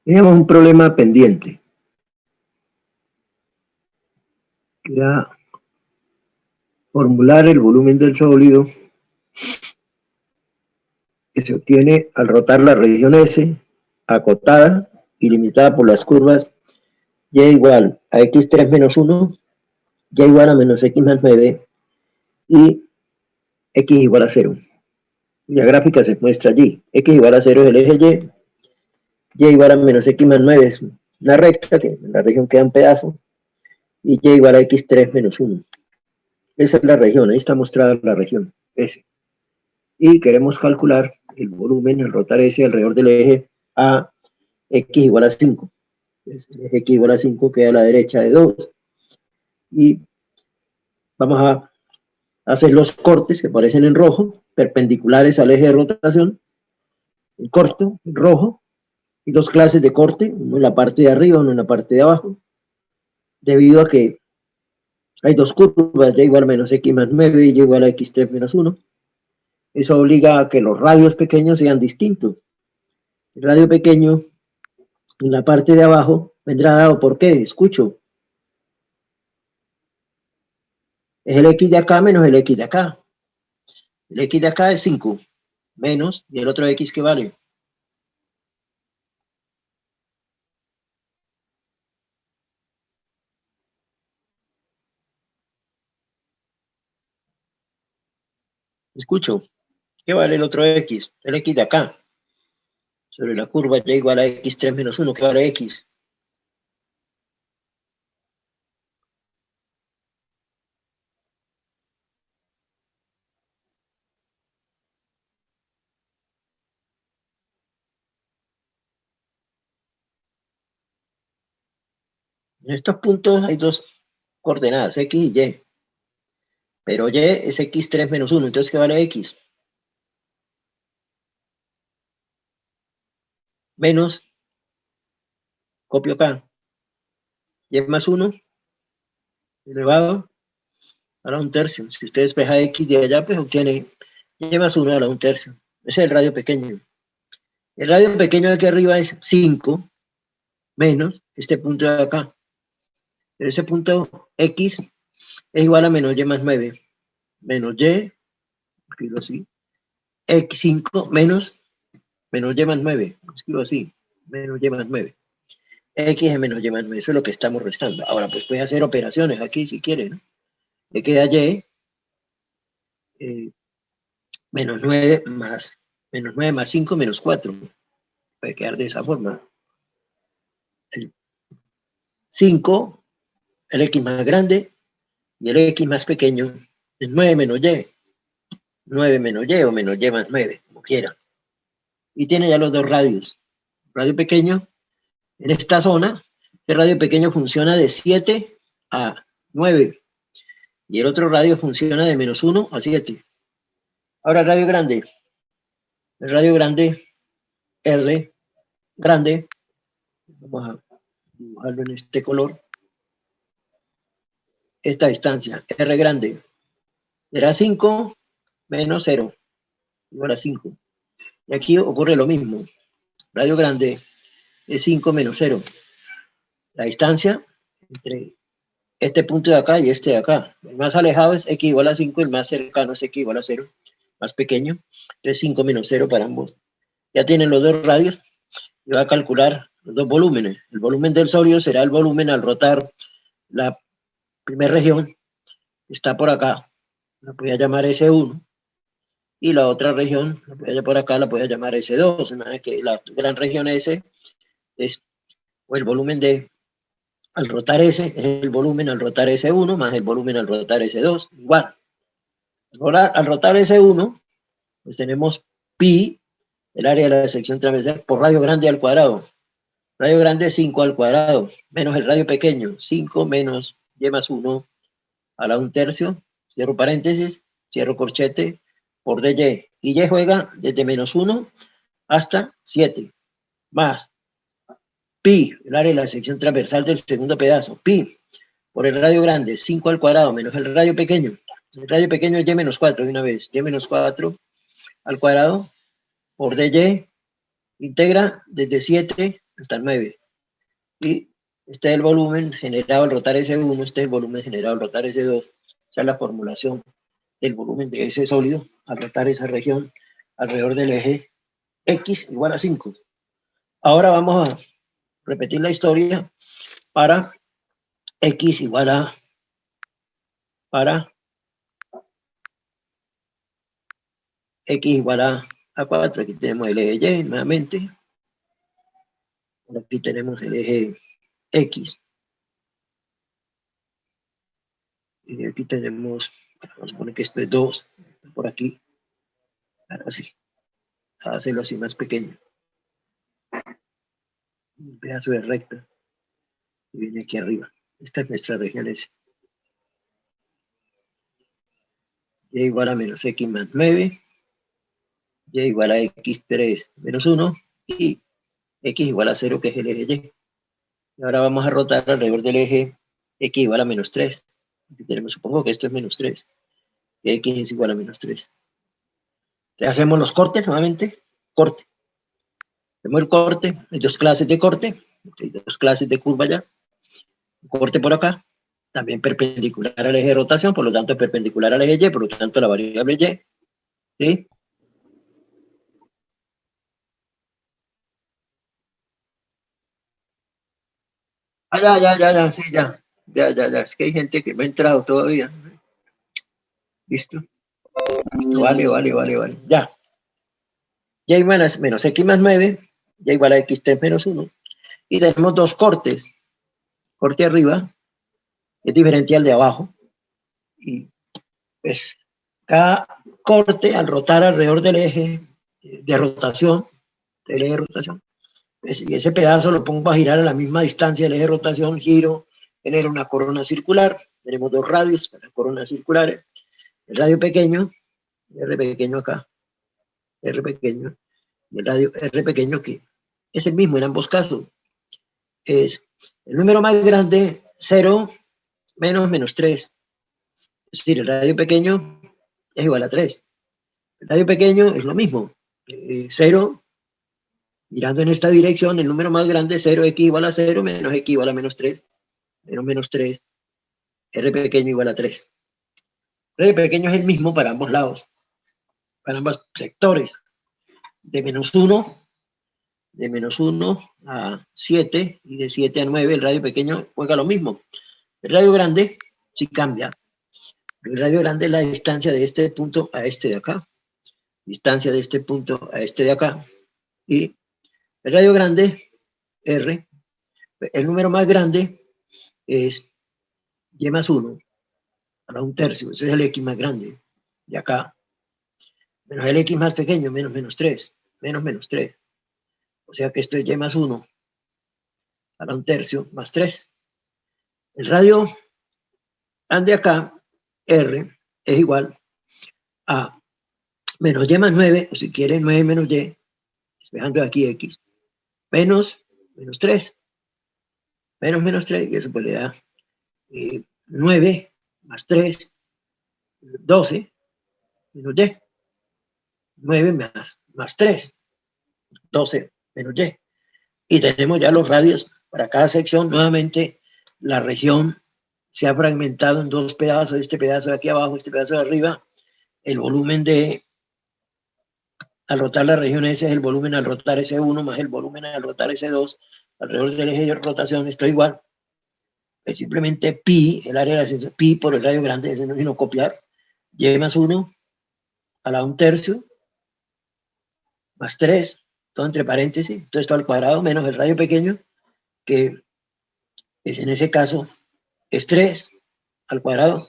Teníamos un problema pendiente, que era formular el volumen del sólido que se obtiene al rotar la región S, acotada y limitada por las curvas y igual a x3 menos 1, y igual a menos x más 9 y x igual a 0. La gráfica se muestra allí. X igual a 0 es el eje y igual a menos x más 9 es una recta que en la región queda un pedazo, y y igual a x3 menos 1. Esa es la región, ahí está mostrada la región S. Y queremos calcular el volumen al rotar S alrededor del eje a x igual a 5. Entonces, el eje x igual a 5 queda a la derecha de 2. Y vamos a hacer los cortes que aparecen en rojo, perpendiculares al eje de rotación, el corto, en rojo, y dos clases de corte, uno en la parte de arriba, uno en la parte de abajo, debido a que hay dos curvas, y igual a menos x más 9 y y igual a x3 menos 1. Eso obliga a que los radios pequeños sean distintos. El radio pequeño en la parte de abajo vendrá dado por qué, escucho. Es el x de acá menos el x de acá. El x de acá es 5, menos, y el otro x que vale. Escucho. ¿Qué vale el otro x? El x de acá. Sobre la curva y igual a x3 menos 1, ¿qué vale x? En estos puntos hay dos coordenadas, x y y. Pero y es x3 menos 1, entonces ¿qué vale x? Menos, copio acá, y más 1 elevado a la 1/3. Si usted despeja x de allá, pues obtiene y más 1 a la 1/3. Ese es el radio pequeño. El radio pequeño de aquí arriba es 5 menos este punto de acá. Pero ese punto x es igual a menos y más 9. Menos y, escribo así, x5 menos y más 9. Escribo así, menos y más 9. X es menos y más 9, eso es lo que estamos restando. Ahora, pues puede hacer operaciones aquí si quiere, ¿no? Le queda y menos 9 más 5 menos 4. Puede quedar de esa forma. El 5, el x más grande, y el x más pequeño es 9 menos y. 9 menos y o menos y más 9, como quiera. Y tiene ya los dos radios. Radio pequeño, en esta zona, el radio pequeño funciona de 7 a 9. Y el otro radio funciona de menos 1 a 7. Ahora el radio grande. El radio grande, R grande, vamos a dibujarlo en este color. Esta distancia, R grande, era 5 menos 0, igual a 5. Y aquí ocurre lo mismo. Radio grande es 5 menos 0. La distancia entre este punto de acá y este de acá. El más alejado es x igual a 5, el más cercano es x igual a 0, más pequeño. Entonces 5 menos 0 para ambos. Ya tienen los dos radios y va a calcular los dos volúmenes. El volumen del sólido será el volumen al rotar la primera región, está por acá, la voy a llamar S1, y la otra región, la voy a por acá, la voy a llamar S2, una vez que la gran región S es, o el volumen de al rotar S, es el volumen al rotar S1 más el volumen al rotar S2, igual. Ahora, al rotar S1, pues tenemos pi, el área de la sección transversal, por radio grande al cuadrado. Radio grande 5 al cuadrado, menos el radio pequeño, 5 menos y más 1 a la 1/3, cierro paréntesis, cierro corchete, por dy. Y y juega desde menos 1 hasta 7, más pi, el área de la sección transversal del segundo pedazo, pi, por el radio grande, 5 al cuadrado, menos el radio pequeño. El radio pequeño es y menos 4 de una vez, y menos 4 al cuadrado, por dy, integra desde 7 hasta el 9. Y este es el volumen generado al rotar S1, este es el volumen generado al rotar S2. Esa es la formulación del volumen de ese sólido al rotar esa región alrededor del eje X igual a 5. Ahora vamos a repetir la historia para X igual a, para X igual a 4. Aquí tenemos el eje Y nuevamente. Aquí tenemos el eje X. Y aquí tenemos, vamos a poner que esto es 2, por aquí. Ahora sí, a hacerlo así más pequeño. Un pedazo de recta. Y viene aquí arriba. Esta es nuestra región S. Y igual a menos X más 9. Y igual a X3 menos 1. Y X igual a 0, que es el eje Y. Y ahora vamos a rotar alrededor del eje X igual a menos 3. Aquí tenemos, supongo que esto es menos 3. Y X es igual a menos 3. Entonces hacemos los cortes nuevamente. Corte. Hacemos el corte. Hay dos clases de corte. Hay dos clases de curva ya. Corte por acá. También perpendicular al eje de rotación, por lo tanto perpendicular al eje Y, por lo tanto la variable Y. ¿Sí? Ah, ya, sí, ya. Ya. Es que hay gente que no ha entrado todavía. ¿Listo? Listo, vale. Ya. Y igual a menos X más 9, y igual a X3 menos 1. Y tenemos dos cortes. Corte arriba es diferente al de abajo. Y pues cada corte al rotar alrededor del eje de rotación, pues, y ese pedazo lo pongo a girar a la misma distancia del eje de rotación, giro, genera una corona circular. Tenemos dos radios para coronas circulares. El radio pequeño, R pequeño acá, R pequeño, y el radio R pequeño, que es el mismo en ambos casos. Es el número más grande, 0 menos 3. Es decir, el radio pequeño es igual a 3. El radio pequeño es lo mismo. 0, mirando en esta dirección, el número más grande, 0, X igual a 0, menos X igual a menos 3. Menos 3, R pequeño igual a 3. R pequeño es el mismo para ambos lados, para ambos sectores. De menos 1 a 7 y de 7 a 9, el radio pequeño juega lo mismo. El radio grande sí cambia. El radio grande es la distancia de este punto a este de acá. Distancia de este punto a este de acá. Y el radio grande, R, el número más grande es Y más 1 a la 1/3. Ese es el X más grande. De acá. Menos el X más pequeño, menos 3. Menos 3. O sea que esto es Y más 1 a la 1/3 más 3. El radio grande acá, R, es igual a menos Y más 9, o si quieren 9 menos Y, despejando aquí X, menos 3. Menos 3, y eso pues le da 9 más 3, 12, menos Y. 9 más 3, 12 menos Y. Y tenemos ya los radios para cada sección. Nuevamente, la región se ha fragmentado en dos pedazos, este pedazo de aquí abajo, este pedazo de arriba. El volumen al rotar la región S es el volumen al rotar S1 más el volumen al rotar S2 alrededor del eje de rotación. Esto es igual. Es simplemente pi, el área de la sección, pi por el radio grande, eso no es sino copiar. Y más 1 a la 1/3 más 3, todo entre paréntesis, todo esto al cuadrado menos el radio pequeño, que es en ese caso es 3 al cuadrado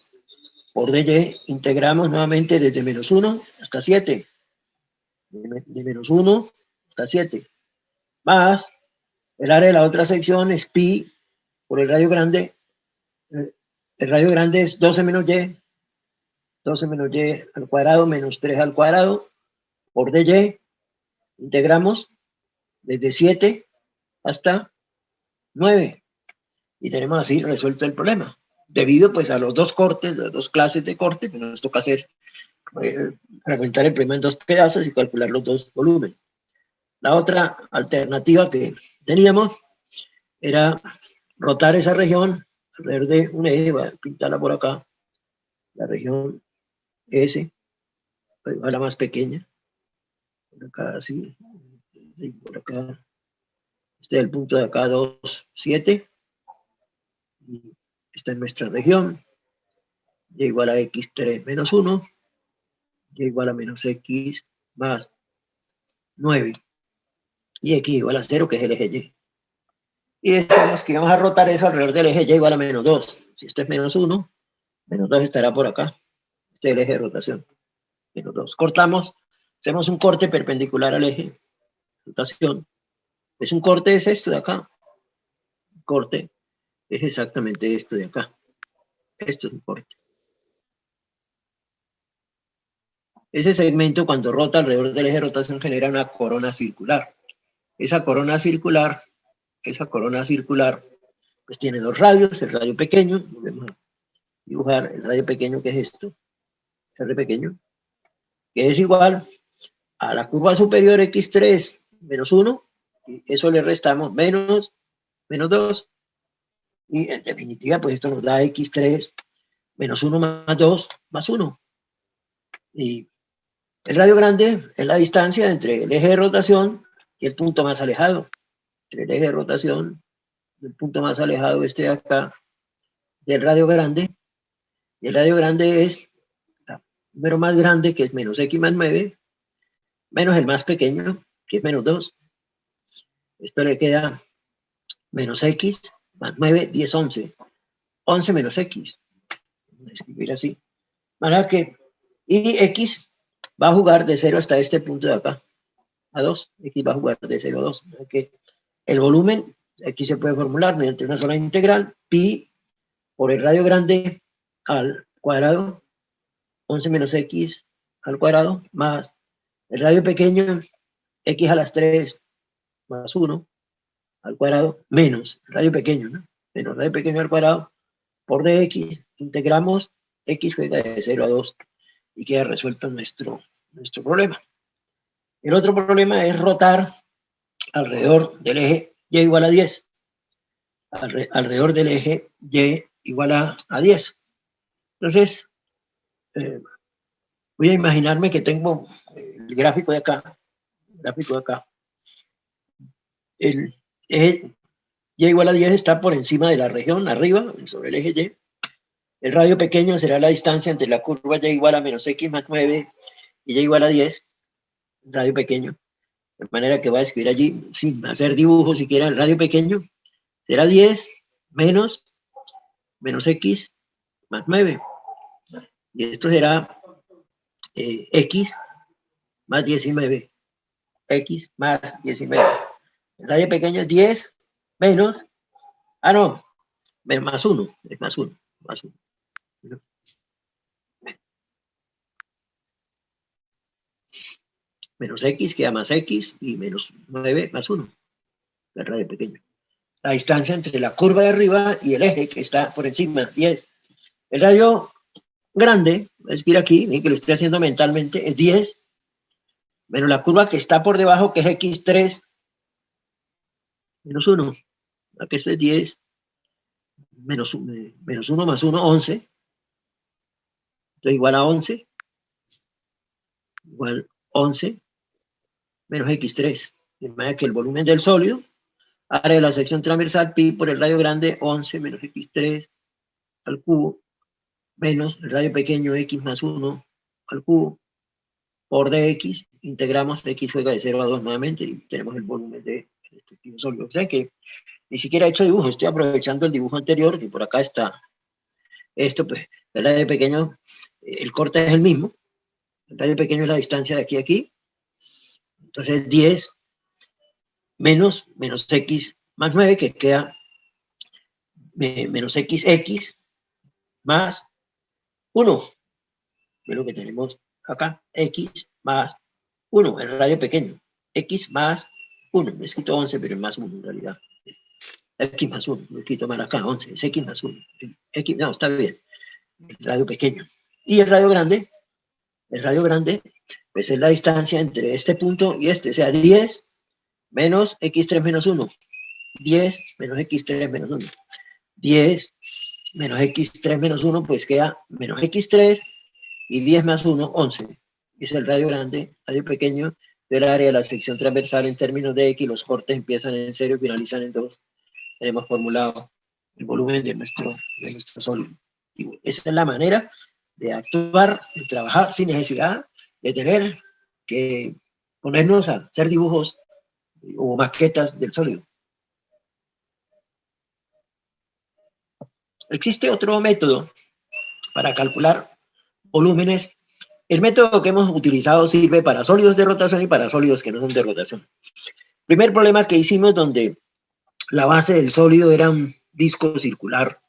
por dy. Integramos nuevamente desde menos 1 hasta 7. De menos 1 hasta 7. Más el área de la otra sección es pi por el radio grande. El radio grande es 12 menos y. 12 menos y al cuadrado menos 3 al cuadrado por dy. Integramos desde 7 hasta 9. Y tenemos así resuelto el problema. Debido pues a los dos cortes, las dos clases de corte, pues nos toca hacer fragmentar el problema en dos pedazos y calcular los dos volúmenes. La otra alternativa que teníamos era rotar esa región alrededor de un eje, voy a pintarla por acá, la región S, a la más pequeña, por acá así, por acá, este es el punto de acá 2, 7, y esta es nuestra región, y igual a x3 menos 1, y igual a menos x más 9, y x igual a 0, que es el eje Y. Y decimos que vamos a rotar eso alrededor del eje Y igual a menos 2. Si esto es menos 1, menos 2 estará por acá. Este es el eje de rotación. Menos 2. Cortamos, hacemos un corte perpendicular al eje de rotación. Es un corte, es esto de acá. Un corte es exactamente esto de acá. Esto es un corte. Ese segmento, cuando rota alrededor del eje de rotación, genera una corona circular. Esa corona circular, pues tiene dos radios, el radio pequeño, vamos a dibujar el radio pequeño, que es esto, R pequeño, que es igual a la curva superior x3 menos 1, y eso le restamos menos 2, y en definitiva, pues esto nos da x3 menos 1 más 2 más 1. Y el radio grande es la distancia entre el eje de rotación y el punto más alejado. Entre el eje de rotación y el punto más alejado, este de acá, del radio grande. Y el radio grande es el número más grande, que es menos x más 9, menos el más pequeño, que es menos 2. Esto le queda menos x más 9, 10, 11. 11 menos x. Voy a escribir así. Para que, y x va a jugar de 0 hasta este punto de acá, a 2. X va a jugar de 0 a 2. Para que el volumen, aquí se puede formular mediante una sola integral, pi por el radio grande al cuadrado, 11 menos x al cuadrado, más el radio pequeño, x a las 3 más 1 al cuadrado, menos el radio pequeño, ¿no? Menos radio pequeño al cuadrado, por dx, integramos, x juega de 0 a 2 y queda resuelto nuestro problema. El otro problema es rotar alrededor del eje y igual a 10. Alrededor del eje y igual a 10. Entonces, voy a imaginarme que tengo el gráfico de acá, el eje y igual a 10 está por encima de la región, arriba, sobre el eje Y. El radio pequeño será la distancia entre la curva y igual a menos x más 9 y y igual a 10, el radio pequeño. De manera que voy a escribir allí, sin hacer dibujos siquiera, el radio pequeño será 10 menos x más 9. Y esto será x más 19. X más 19. El radio pequeño es 10 menos, no, más 1, es más 1, más 1. Menos x queda más x y menos 9 más 1, el radio pequeño. La distancia entre la curva de arriba y el eje que está por encima, 10. El radio grande, voy a escribir aquí, que lo estoy haciendo mentalmente, es 10, menos la curva que está por debajo, que es x3, menos 1. Aquí esto es 10, menos 1 más 1, 11. Entonces igual a 11, igual 11, menos x3. De manera que el volumen del sólido, área de la sección transversal, pi por el radio grande, 11 menos x3 al cubo, menos el radio pequeño, x más 1 al cubo, por dx, integramos, x juega de 0 a 2 nuevamente, y tenemos el volumen del respectivo sólido. O sea que ni siquiera he hecho dibujo, estoy aprovechando el dibujo anterior, que por acá está esto, pues, el radio pequeño, el corte es el mismo, el radio pequeño es la distancia de aquí a aquí, entonces 10 menos x más 9, que queda menos x más 1, es lo que tenemos acá, x más 1, el radio pequeño, x más 1, me he escrito 11, pero es más 1 en realidad, x más 1, lo he escrito mal acá, 11, es x más 1, x, no, está bien, el radio pequeño. Y el radio grande, pues es la distancia entre este punto y este, o sea, 10 menos x3 menos 1, 10 menos x3 menos 1. 10 menos x3 menos 1, pues queda menos x3 y 10 más 1, 11. Es el radio grande, radio pequeño del área de la sección transversal en términos de x. Los cortes empiezan en 0 y finalizan en 2. Tenemos formulado el volumen de nuestro sólido. Y esa es la manera de actuar, de trabajar sin necesidad de tener que ponernos a hacer dibujos o maquetas del sólido. Existe otro método para calcular volúmenes. El método que hemos utilizado sirve para sólidos de rotación y para sólidos que no son de rotación. Primer problema que hicimos, donde la base del sólido era un disco circular.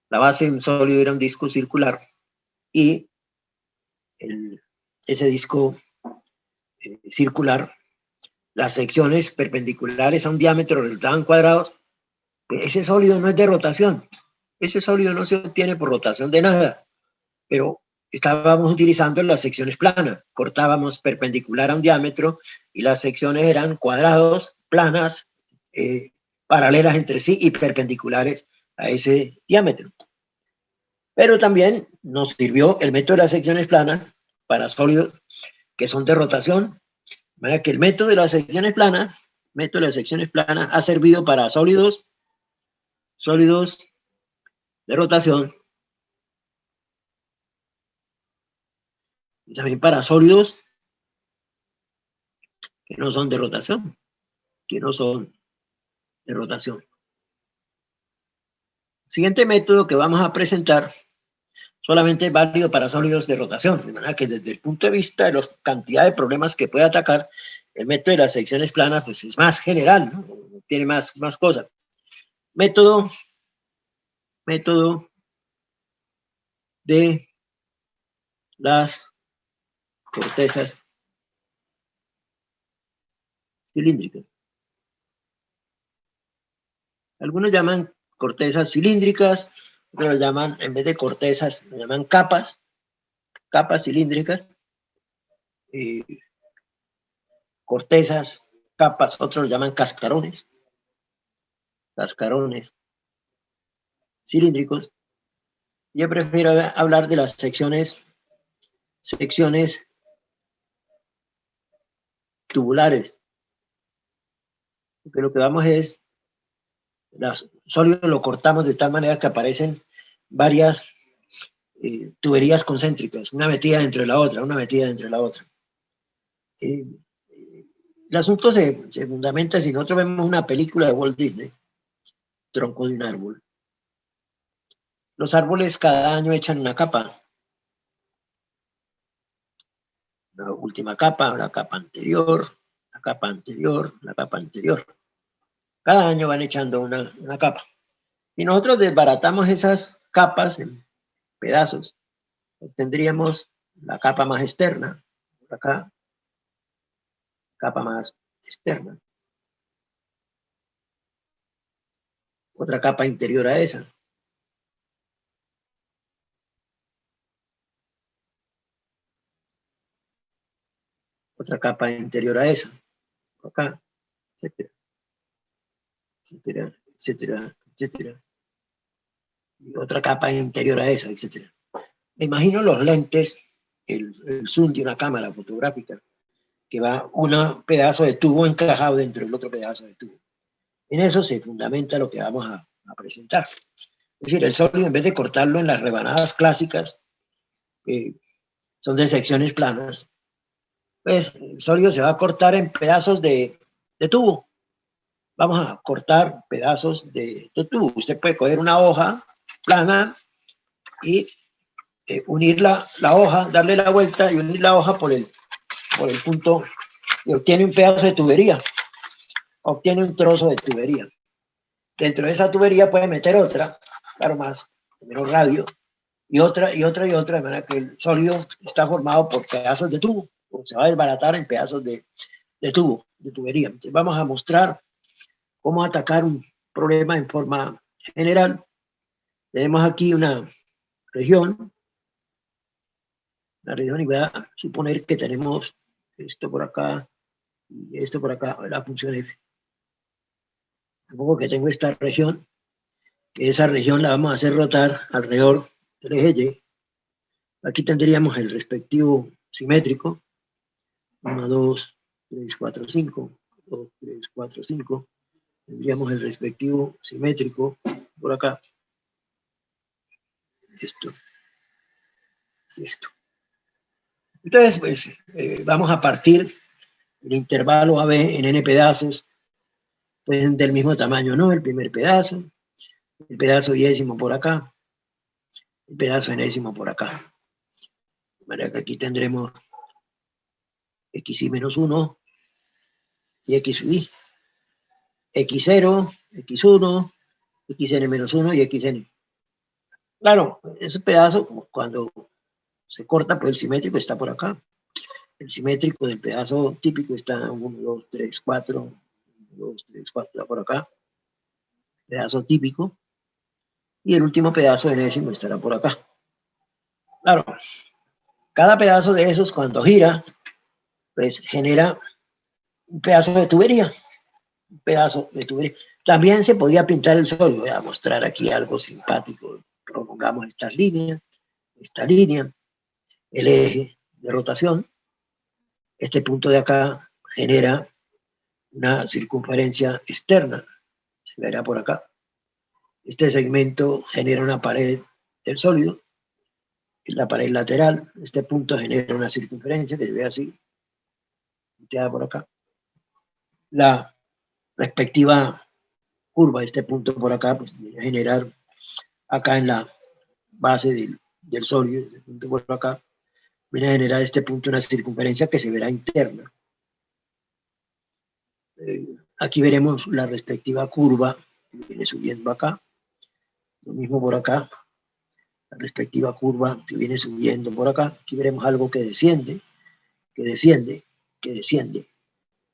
La base de un sólido era un disco circular y ese disco circular, las secciones perpendiculares a un diámetro resultaban cuadrados. Pues ese sólido no es de rotación. Ese sólido no se obtiene por rotación de nada, pero estábamos utilizando las secciones planas. Cortábamos perpendicular a un diámetro y las secciones eran cuadrados, planas, paralelas entre sí y perpendiculares a ese diámetro. Pero también nos sirvió el método de las secciones planas para sólidos que son de rotación. De manera que el método de las secciones planas, ha servido para sólidos de rotación y también para sólidos que no son de rotación, Siguiente método que vamos a presentar solamente es válido para sólidos de rotación, de manera que desde el punto de vista de la cantidad de problemas que puede atacar, el método de las secciones planas pues es más general, ¿no? Tiene más cosas. Método de las cortezas cilíndricas. Algunos llaman cortezas cilíndricas, otros lo llaman, en vez de cortezas, lo llaman capas cilíndricas, cortezas, capas, otros lo llaman cascarones cilíndricos. Yo prefiero hablar de las secciones tubulares, porque lo que vamos es, sólido lo cortamos de tal manera que aparecen varias tuberías concéntricas, una metida entre la otra. El asunto se fundamenta si nosotros vemos una película de Walt Disney, tronco de un árbol. Los árboles cada año echan una capa. La última capa, la capa anterior. Cada año van echando una capa. Y nosotros desbaratamos esas capas en pedazos. Obtendríamos la capa más externa, por acá, capa más externa. Otra capa interior a esa. Otra capa interior a esa. Por acá, etcétera. Y otra capa interior a esa, etcétera. Me imagino los lentes, el zoom de una cámara fotográfica, que va un pedazo de tubo encajado dentro del otro pedazo de tubo. En eso se fundamenta lo que vamos a presentar. Es decir, el sólido, en vez de cortarlo en las rebanadas clásicas, son de secciones planas, pues el sólido se va a cortar en pedazos de tubo. Vamos a cortar pedazos de tubo. Usted puede coger una hoja plana y unir la hoja, darle la vuelta y unir la hoja por el punto y obtiene un pedazo de tubería, obtiene un trozo de tubería. Dentro de esa tubería puede meter otra, claro, más, de menor radio, y otra, de manera que el sólido está formado por pedazos de tubo, se va a desbaratar en pedazos de tubo, de tubería. Entonces vamos a mostrar cómo atacar un problema en forma general. Tenemos aquí una región, y voy a suponer que tenemos esto por acá y esto por acá, la función F. Supongo que tengo esta región, que esa región la vamos a hacer rotar alrededor del eje Y. Aquí tendríamos el respectivo simétrico, 1, 2, 3, 4, 5, 2, 3, 4, 5. Tendríamos el respectivo simétrico por acá. Esto. Esto. Entonces, pues, vamos a partir el intervalo AB en n pedazos, pues del mismo tamaño, ¿no? El primer pedazo, el pedazo diésimo por acá, el pedazo enésimo por acá. De manera que aquí tendremos xy menos 1 y xy. x0, x1, xn menos 1 y xn. Claro, ese pedazo, cuando se corta, pues el simétrico está por acá. El simétrico del pedazo típico está 1, 2, 3, 4, 1, 2, 3, 4, está por acá. Pedazo típico. Y el último pedazo enésimo estará por acá. Claro, cada pedazo de esos, cuando gira, pues genera un pedazo de tubería. Un pedazo de tubería. También se podía pintar el sólido. Voy a mostrar aquí algo simpático. Prolongamos esta línea, el eje de rotación. Este punto de acá genera una circunferencia externa. Se verá por acá. Este segmento genera una pared del sólido. En la pared lateral, este punto genera una circunferencia que se ve así. Queda por acá. La respectiva curva, este punto por acá, pues viene a generar acá en la base del sólido, este punto por acá, viene a generar este punto una circunferencia que se verá interna. Aquí veremos la respectiva curva que viene subiendo acá. Lo mismo por acá, la respectiva curva que viene subiendo por acá. Aquí veremos algo que desciende,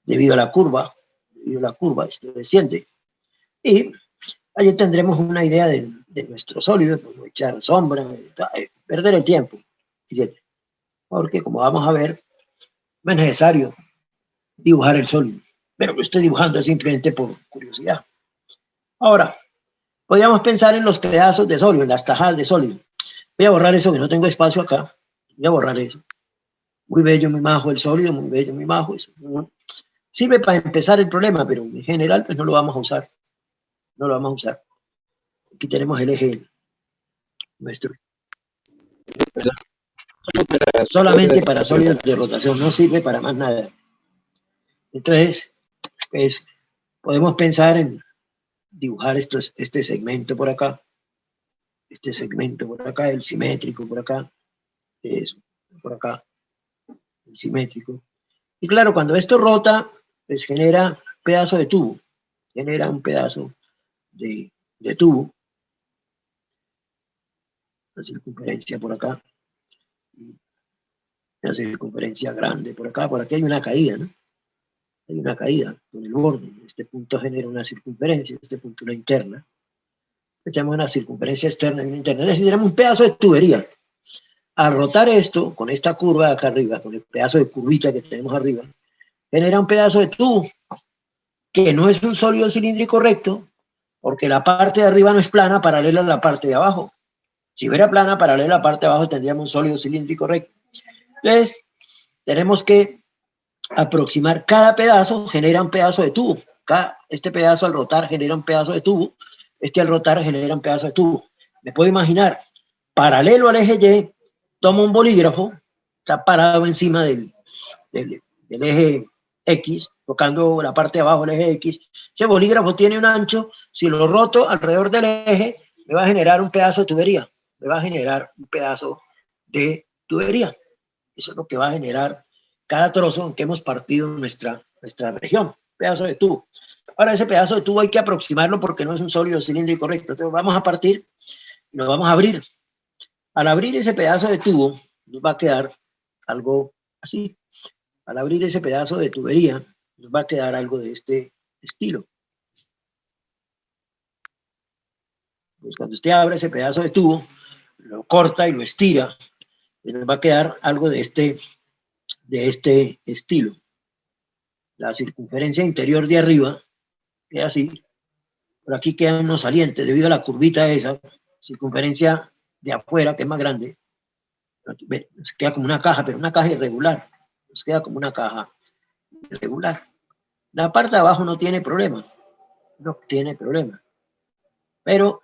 debido a la curva, esto desciende. Y allí tendremos una idea de nuestro sólido, podemos echar sombra, perder el tiempo, porque como vamos a ver, no es necesario dibujar el sólido, pero lo estoy dibujando simplemente por curiosidad. Ahora, podríamos pensar en los pedazos de sólido, en las tajadas de sólido. Voy a borrar eso, que no tengo espacio acá. Voy a borrar eso. Muy bello, muy majo el sólido, muy bello, muy majo. Eso sirve para empezar el problema, pero en general pues no lo vamos a usar. No lo vamos a usar. Aquí tenemos el eje nuestro. Solamente para sólidos de rotación, no sirve para más nada. Entonces, pues, podemos pensar en dibujar este segmento por acá, el simétrico por acá, eso, por acá, el simétrico. Y claro, cuando esto rota, pues genera un pedazo de tubo, genera un pedazo de tubo, la circunferencia por acá, una circunferencia grande por acá, por aquí hay una caída, ¿no? Hay una caída con el borde, este punto genera una circunferencia, este punto una interna, tenemos una circunferencia externa y una interna, es decir, tenemos un pedazo de tubería. Al rotar esto, con esta curva de acá arriba, con el pedazo de curvita que tenemos arriba, genera un pedazo de tubo, que no es un sólido cilíndrico recto, porque la parte de arriba no es plana, paralela a la parte de abajo. Si fuera plana, paralela a la parte de abajo, tendríamos un sólido cilíndrico recto. Entonces, tenemos que aproximar cada pedazo, genera un pedazo de tubo. Este pedazo al rotar genera un pedazo de tubo, este al rotar genera un pedazo de tubo. Me puedo imaginar, paralelo al eje Y, tomo un bolígrafo, está parado encima del eje X, tocando la parte de abajo del eje X. Ese bolígrafo tiene un ancho, si lo roto alrededor del eje, me va a generar un pedazo de tubería, me va a generar un pedazo de tubería. Eso es lo que va a generar cada trozo en que hemos partido nuestra región, pedazo de tubo. Ahora, ese pedazo de tubo hay que aproximarlo porque no es un sólido cilíndrico recto. Entonces, vamos a partir y lo vamos a abrir. Al abrir ese pedazo de tubo, nos va a quedar algo así. Al abrir ese pedazo de tubería, nos va a quedar algo de este estilo. Pues cuando usted abre ese pedazo de tubo, lo corta y lo estira, y nos va a quedar algo de este estilo. La circunferencia interior de arriba queda así, Por aquí quedan unos salientes debido a la curvita esa, circunferencia de afuera, que es más grande. Nos queda como una caja, pero una caja irregular. Nos queda como una caja irregular. La parte de abajo no tiene problema. No tiene problema. Pero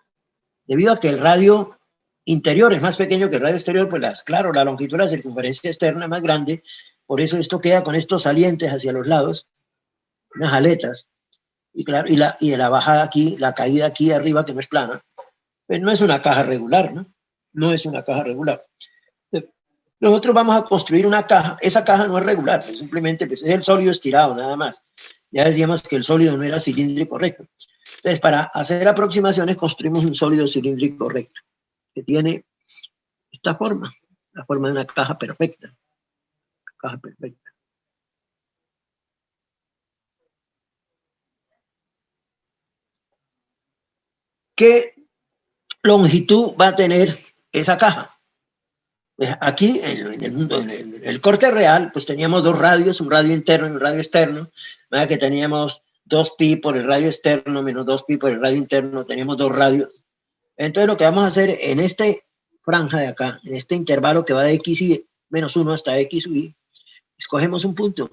debido a que el radio interior es más pequeño que el radio exterior, pues claro, la longitud de la circunferencia externa es más grande. Por eso esto queda con estos salientes hacia los lados, unas aletas. Y claro, y la bajada aquí, la caída aquí arriba, que no es plana, pues no es una caja regular, ¿no? No es una caja regular. Nosotros vamos a construir una caja. Esa caja no es regular, pues simplemente pues, es el sólido estirado, nada más. Ya decíamos que el sólido no era cilíndrico recto. Entonces, para hacer aproximaciones, construimos un sólido cilíndrico recto, que tiene esta forma, la forma de una caja perfecta. Caja perfecta. ¿Qué longitud va a tener esa caja? Pues aquí, en el mundo, en el corte real, pues teníamos dos radios, un radio interno y un radio externo. ¿Verdad? Que teníamos 2pi por el radio externo menos 2pi por el radio interno, teníamos dos radios. Entonces lo que vamos a hacer en este franja de acá, en este intervalo que va de x y menos 1 hasta x sub y, escogemos un punto.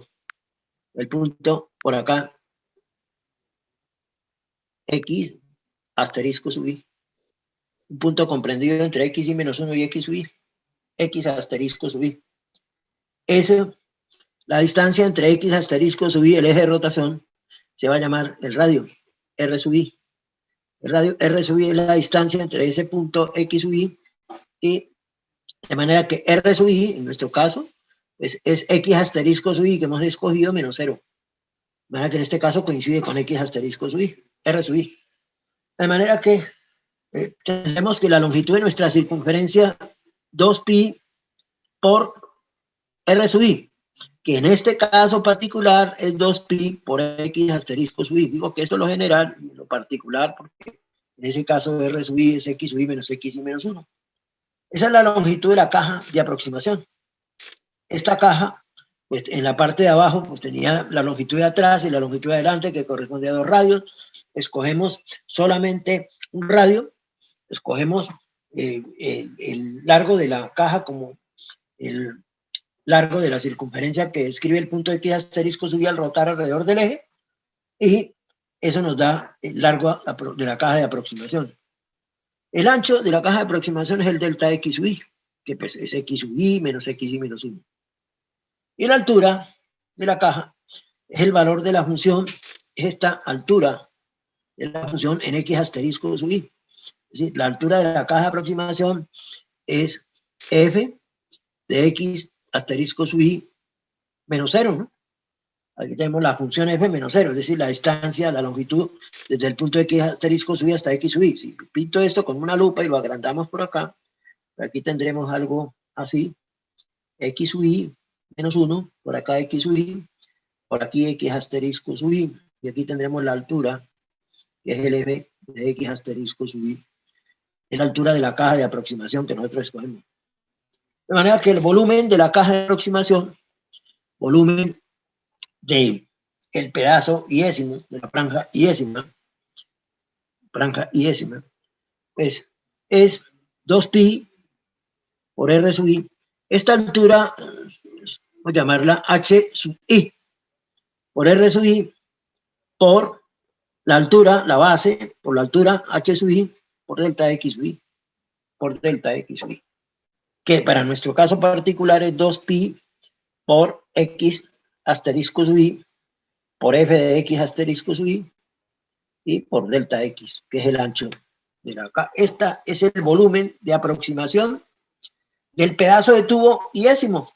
El punto por acá, x asterisco sub y. Un punto comprendido entre x y menos 1 y x sub y. X asterisco sub y. Eso, la distancia entre x asterisco sub y, el eje de rotación, se va a llamar el radio, r sub y. El radio r sub y es la distancia entre ese punto x sub y, de manera que r sub y, en nuestro caso, es x asterisco sub y que hemos escogido menos 0. De manera que en este caso coincide con x asterisco sub y, r sub y. De manera que tenemos que la longitud de nuestra circunferencia 2pi por r sub y, que en este caso particular es 2pi por x asterisco sub y. Digo que esto es lo general y lo particular porque en ese caso r sub y es x sub y menos x y menos 1. Esa es la longitud de la caja de aproximación. Esta caja, pues, en la parte de abajo, pues tenía la longitud de atrás y la longitud de adelante, que corresponde a dos radios. Escogemos solamente un radio, escogemos el largo de la caja como el largo de la circunferencia que describe el punto de x asterisco sub y al rotar alrededor del eje, y eso nos da el largo de la caja de aproximación. El ancho de la caja de aproximación es el delta x sub y, que pues es x sub y menos x y menos 1. Y la altura de la caja es el valor de la función, es esta altura de la función en x asterisco sub y. Es decir, la altura de la caja de aproximación es f de x asterisco sub y menos 0, ¿no? Aquí tenemos la función f menos 0, es decir, la distancia, la longitud desde el punto de x asterisco sub y hasta x sub y. Si pinto esto con una lupa y lo agrandamos por acá, aquí tendremos algo así, x sub y menos 1, por acá x sub y, por aquí x asterisco sub y, y aquí tendremos la altura, que es el f de x asterisco sub y, es la altura de la caja de aproximación que nosotros escogemos. De manera que el volumen de la caja de aproximación, volumen de el pedazo iésimo, de la franja iésima, pues es 2pi por r sub i. Esta altura, vamos a llamarla h sub i, por r sub i, por la altura, la base, por la altura h sub i, por delta x sub i, por delta x sub i, que para nuestro caso particular es 2pi por x asterisco sub i, por f de x asterisco sub i, y por delta x, que es el ancho de la caja. Esta es el volumen de aproximación del pedazo de tubo iésimo,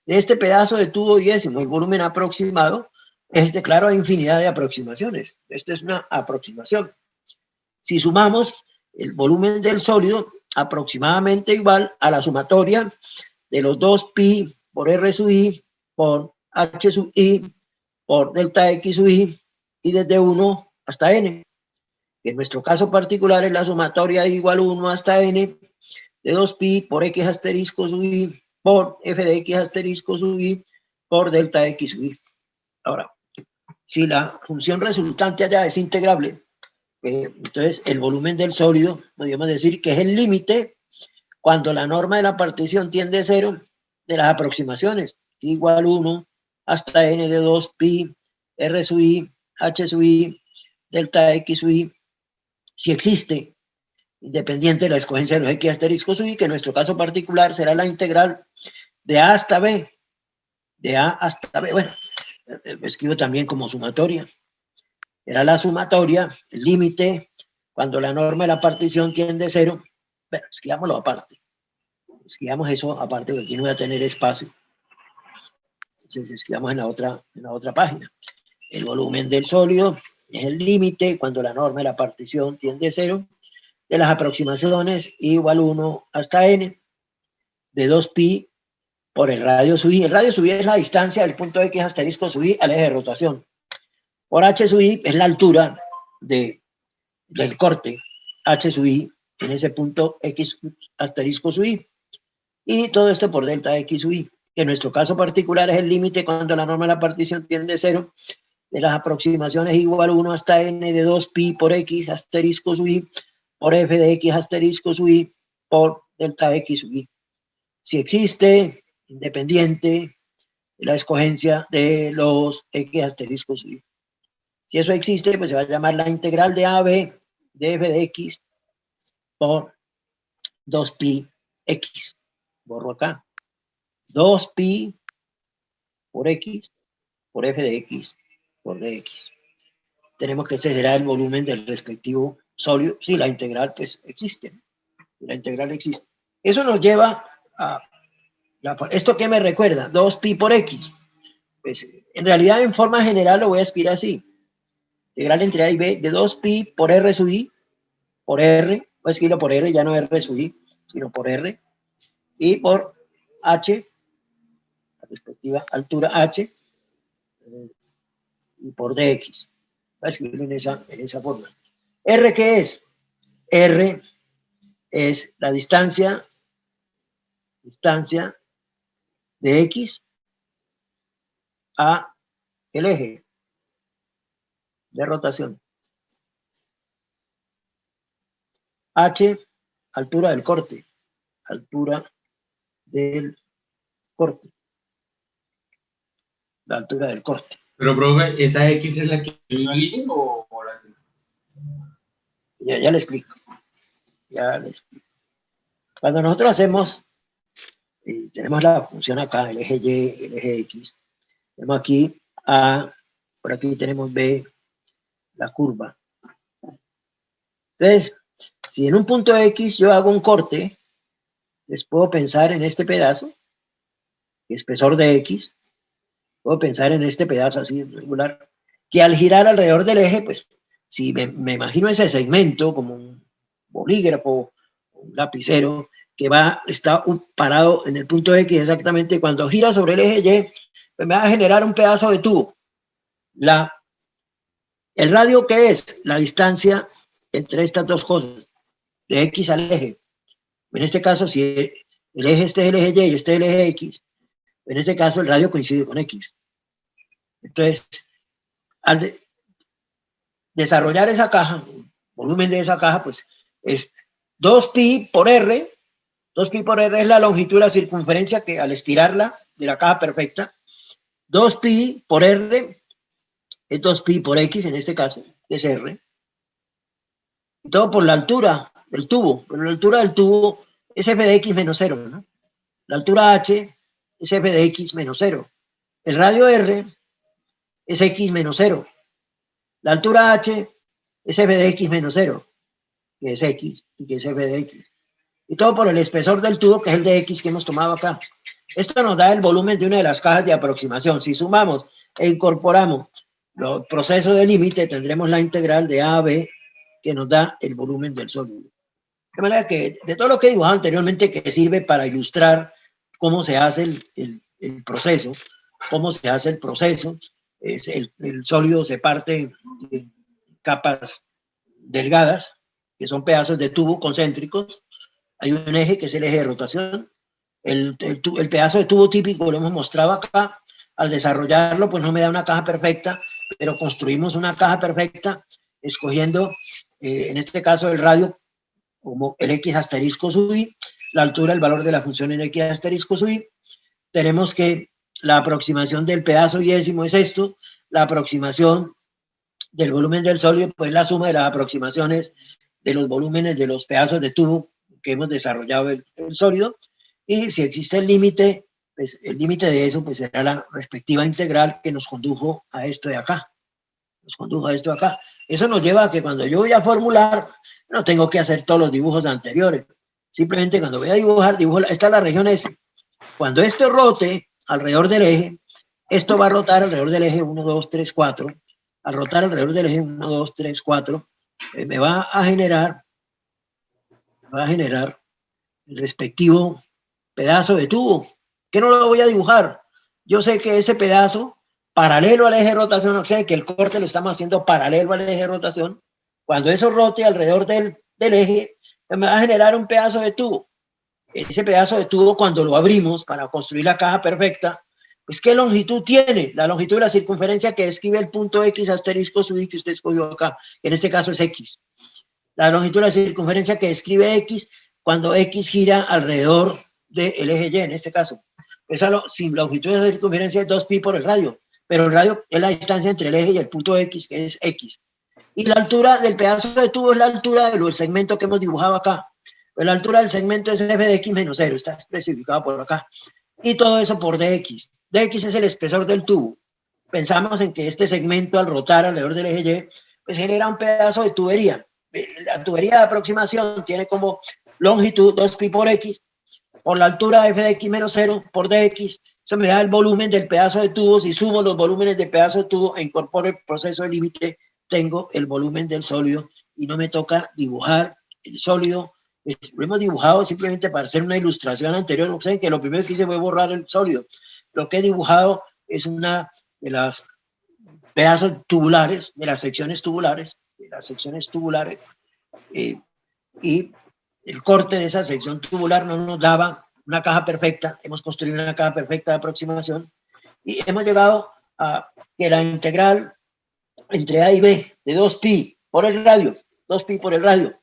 de este pedazo de tubo iésimo. El volumen aproximado es, claro, hay infinidad de aproximaciones. Esta es una aproximación. Si sumamos el volumen del sólido, aproximadamente igual a la sumatoria de los 2pi por r sub i por h sub i por delta x sub i, y desde 1 hasta n. En nuestro caso particular es la sumatoria igual 1 hasta n de 2pi por x asterisco sub i por f de x asterisco sub i por delta x sub i. Ahora, si la función resultante allá es integrable, Entonces, el volumen del sólido, podríamos decir que es el límite cuando la norma de la partición tiende a 0 de las aproximaciones, igual 1 hasta n de 2 pi, r sub i, h sub i, delta x sub i, si existe, independiente de la escogencia de los x asterisco sub i, que en nuestro caso particular será la integral de a hasta b, de a hasta b, bueno, lo escribo también como sumatoria, era la sumatoria, el límite, cuando la norma de la partición tiende a 0, bueno, escribámoslo aparte. Escribamos eso aparte, porque aquí no voy a tener espacio. Entonces escribamos en la otra página. El volumen del sólido es el límite cuando la norma de la partición tiende a 0 de las aproximaciones igual 1 hasta n de 2 pi por el radio sub i. El radio sub i es la distancia del punto x asterisco sub i al eje de rotación. Por h sub i es la altura del corte h sub i en ese punto x asterisco sub i. Y todo esto por delta x sub i, que en nuestro caso particular es el límite cuando la norma de la partición tiende a 0 de las aproximaciones igual 1 hasta n de 2 pi por x asterisco sub i por f de x asterisco sub i por delta x sub i. Si existe, independiente de la escogencia de los x asterisco sub i. Si eso existe, pues se va a llamar la integral de AB de f de x por 2 pi x. Borro acá. 2 pi por x por f de x por dx. Tenemos que ese será el volumen del respectivo sólido, si la integral pues existe. La integral existe. Eso nos lleva a ¿esto qué me recuerda? 2 pi por x. Pues, en realidad, en forma general lo voy a escribir así. Integral entre a y b de 2 pi por r sub i, por r, voy a escribirlo por r, ya no r sub i, sino por r, y por h, la respectiva altura h, y por dx. Voy a escribirlo en esa forma. ¿R qué es? R es la distancia de x a el eje de rotación. H, altura del corte. Altura del corte. La altura del corte. Pero, profe, ¿esa X es la que vino al INE o la que...? Ya le explico. Ya le explico. Cuando nosotros hacemos, tenemos la función acá, el eje Y, el eje X. Tenemos aquí A, por aquí tenemos B, la curva. Entonces, si en un punto X yo hago un corte, les puedo pensar en este pedazo, espesor de X, puedo pensar en este pedazo así regular, que al girar alrededor del eje, pues, si me imagino ese segmento como un bolígrafo, un lapicero, que está parado en el punto X exactamente, cuando gira sobre el eje Y, pues me va a generar un pedazo de tubo. ¿El radio qué es? La distancia entre estas dos cosas, de X al eje. En este caso, si el eje este es el eje Y y este es el eje X, en este caso el radio coincide con X. Entonces, al desarrollar esa caja, el volumen de esa caja, pues es 2 pi por R. 2 pi por R es la longitud de la circunferencia que al estirarla de la caja perfecta, 2 pi por R es 2 pi por X en este caso, que es R. Y todo por la altura del tubo. Pero la altura del tubo es f de x menos 0, ¿no? La altura h es f de x menos 0. El radio R es x menos 0. La altura h es f de x menos 0, que es x y que es f de x. Y todo por el espesor del tubo, que es el de x que hemos tomado acá. Esto nos da el volumen de una de las cajas de aproximación. Si sumamos e incorporamos los procesos de límite, tendremos la integral de A a B, que nos da el volumen del sólido. De manera que, de todo lo que he dibujado anteriormente, que sirve para ilustrar cómo se hace el proceso, el sólido se parte en capas delgadas, que son pedazos de tubo concéntricos. Hay un eje que es el eje de rotación. El pedazo de tubo típico lo hemos mostrado acá. Al desarrollarlo, pues no me da una caja perfecta, pero construimos una caja perfecta escogiendo en este caso el radio como el X asterisco sub I, la altura, el valor de la función en X asterisco sub I. Tenemos que la aproximación del pedazo yésimo es esto, la aproximación del volumen del sólido, pues la suma de las aproximaciones de los volúmenes de los pedazos de tubo que hemos desarrollado el sólido, y si existe el límite, pues el límite de eso pues será la respectiva integral que nos condujo a esto de acá. Nos condujo a esto de acá. Eso nos lleva a que cuando yo voy a formular, no tengo que hacer todos los dibujos anteriores. Simplemente cuando voy a dibujar, esta es la región S. Cuando esto rote alrededor del eje, esto va a rotar alrededor del eje 1, 2, 3, 4. Al rotar alrededor del eje 1, 2, 3, 4, me va a generar el respectivo pedazo de tubo, que no lo voy a dibujar. Yo sé que ese pedazo, paralelo al eje de rotación, o sea, que el corte lo estamos haciendo paralelo al eje de rotación, cuando eso rote alrededor del eje, me va a generar un pedazo de tubo. Ese pedazo de tubo, cuando lo abrimos para construir la caja perfecta, pues ¿qué longitud tiene? La longitud de la circunferencia que describe el punto X asterisco sub I que usted escogió acá, en este caso es X. La longitud de la circunferencia que describe X cuando X gira alrededor del eje Y, en este caso. Esa longitud de la circunferencia es 2pi por el radio, pero el radio es la distancia entre el eje y el punto X, que es X. Y la altura del pedazo de tubo es la altura del segmento que hemos dibujado acá. Pues la altura del segmento es f de x menos 0, está especificado por acá. Y todo eso por dx. Dx es el espesor del tubo. Pensamos en que este segmento, al rotar alrededor del eje Y, pues genera un pedazo de tubería. La tubería de aproximación tiene como longitud 2pi por x, por la altura f de x menos 0 por dx. Eso me da el volumen del pedazo de tubo. Si sumo los volúmenes del pedazo de tubo e incorporo el proceso de límite, tengo el volumen del sólido y no me toca dibujar el sólido. Lo hemos dibujado simplemente para hacer una ilustración anterior. No sé, que lo primero que hice fue borrar el sólido. Lo que he dibujado es una de las pedazos tubulares, de las secciones tubulares, y el corte de esa sección tubular no nos daba una caja perfecta. Hemos construido una caja perfecta de aproximación y hemos llegado a que la integral entre A y B de 2pi por el radio, 2pi por el radio,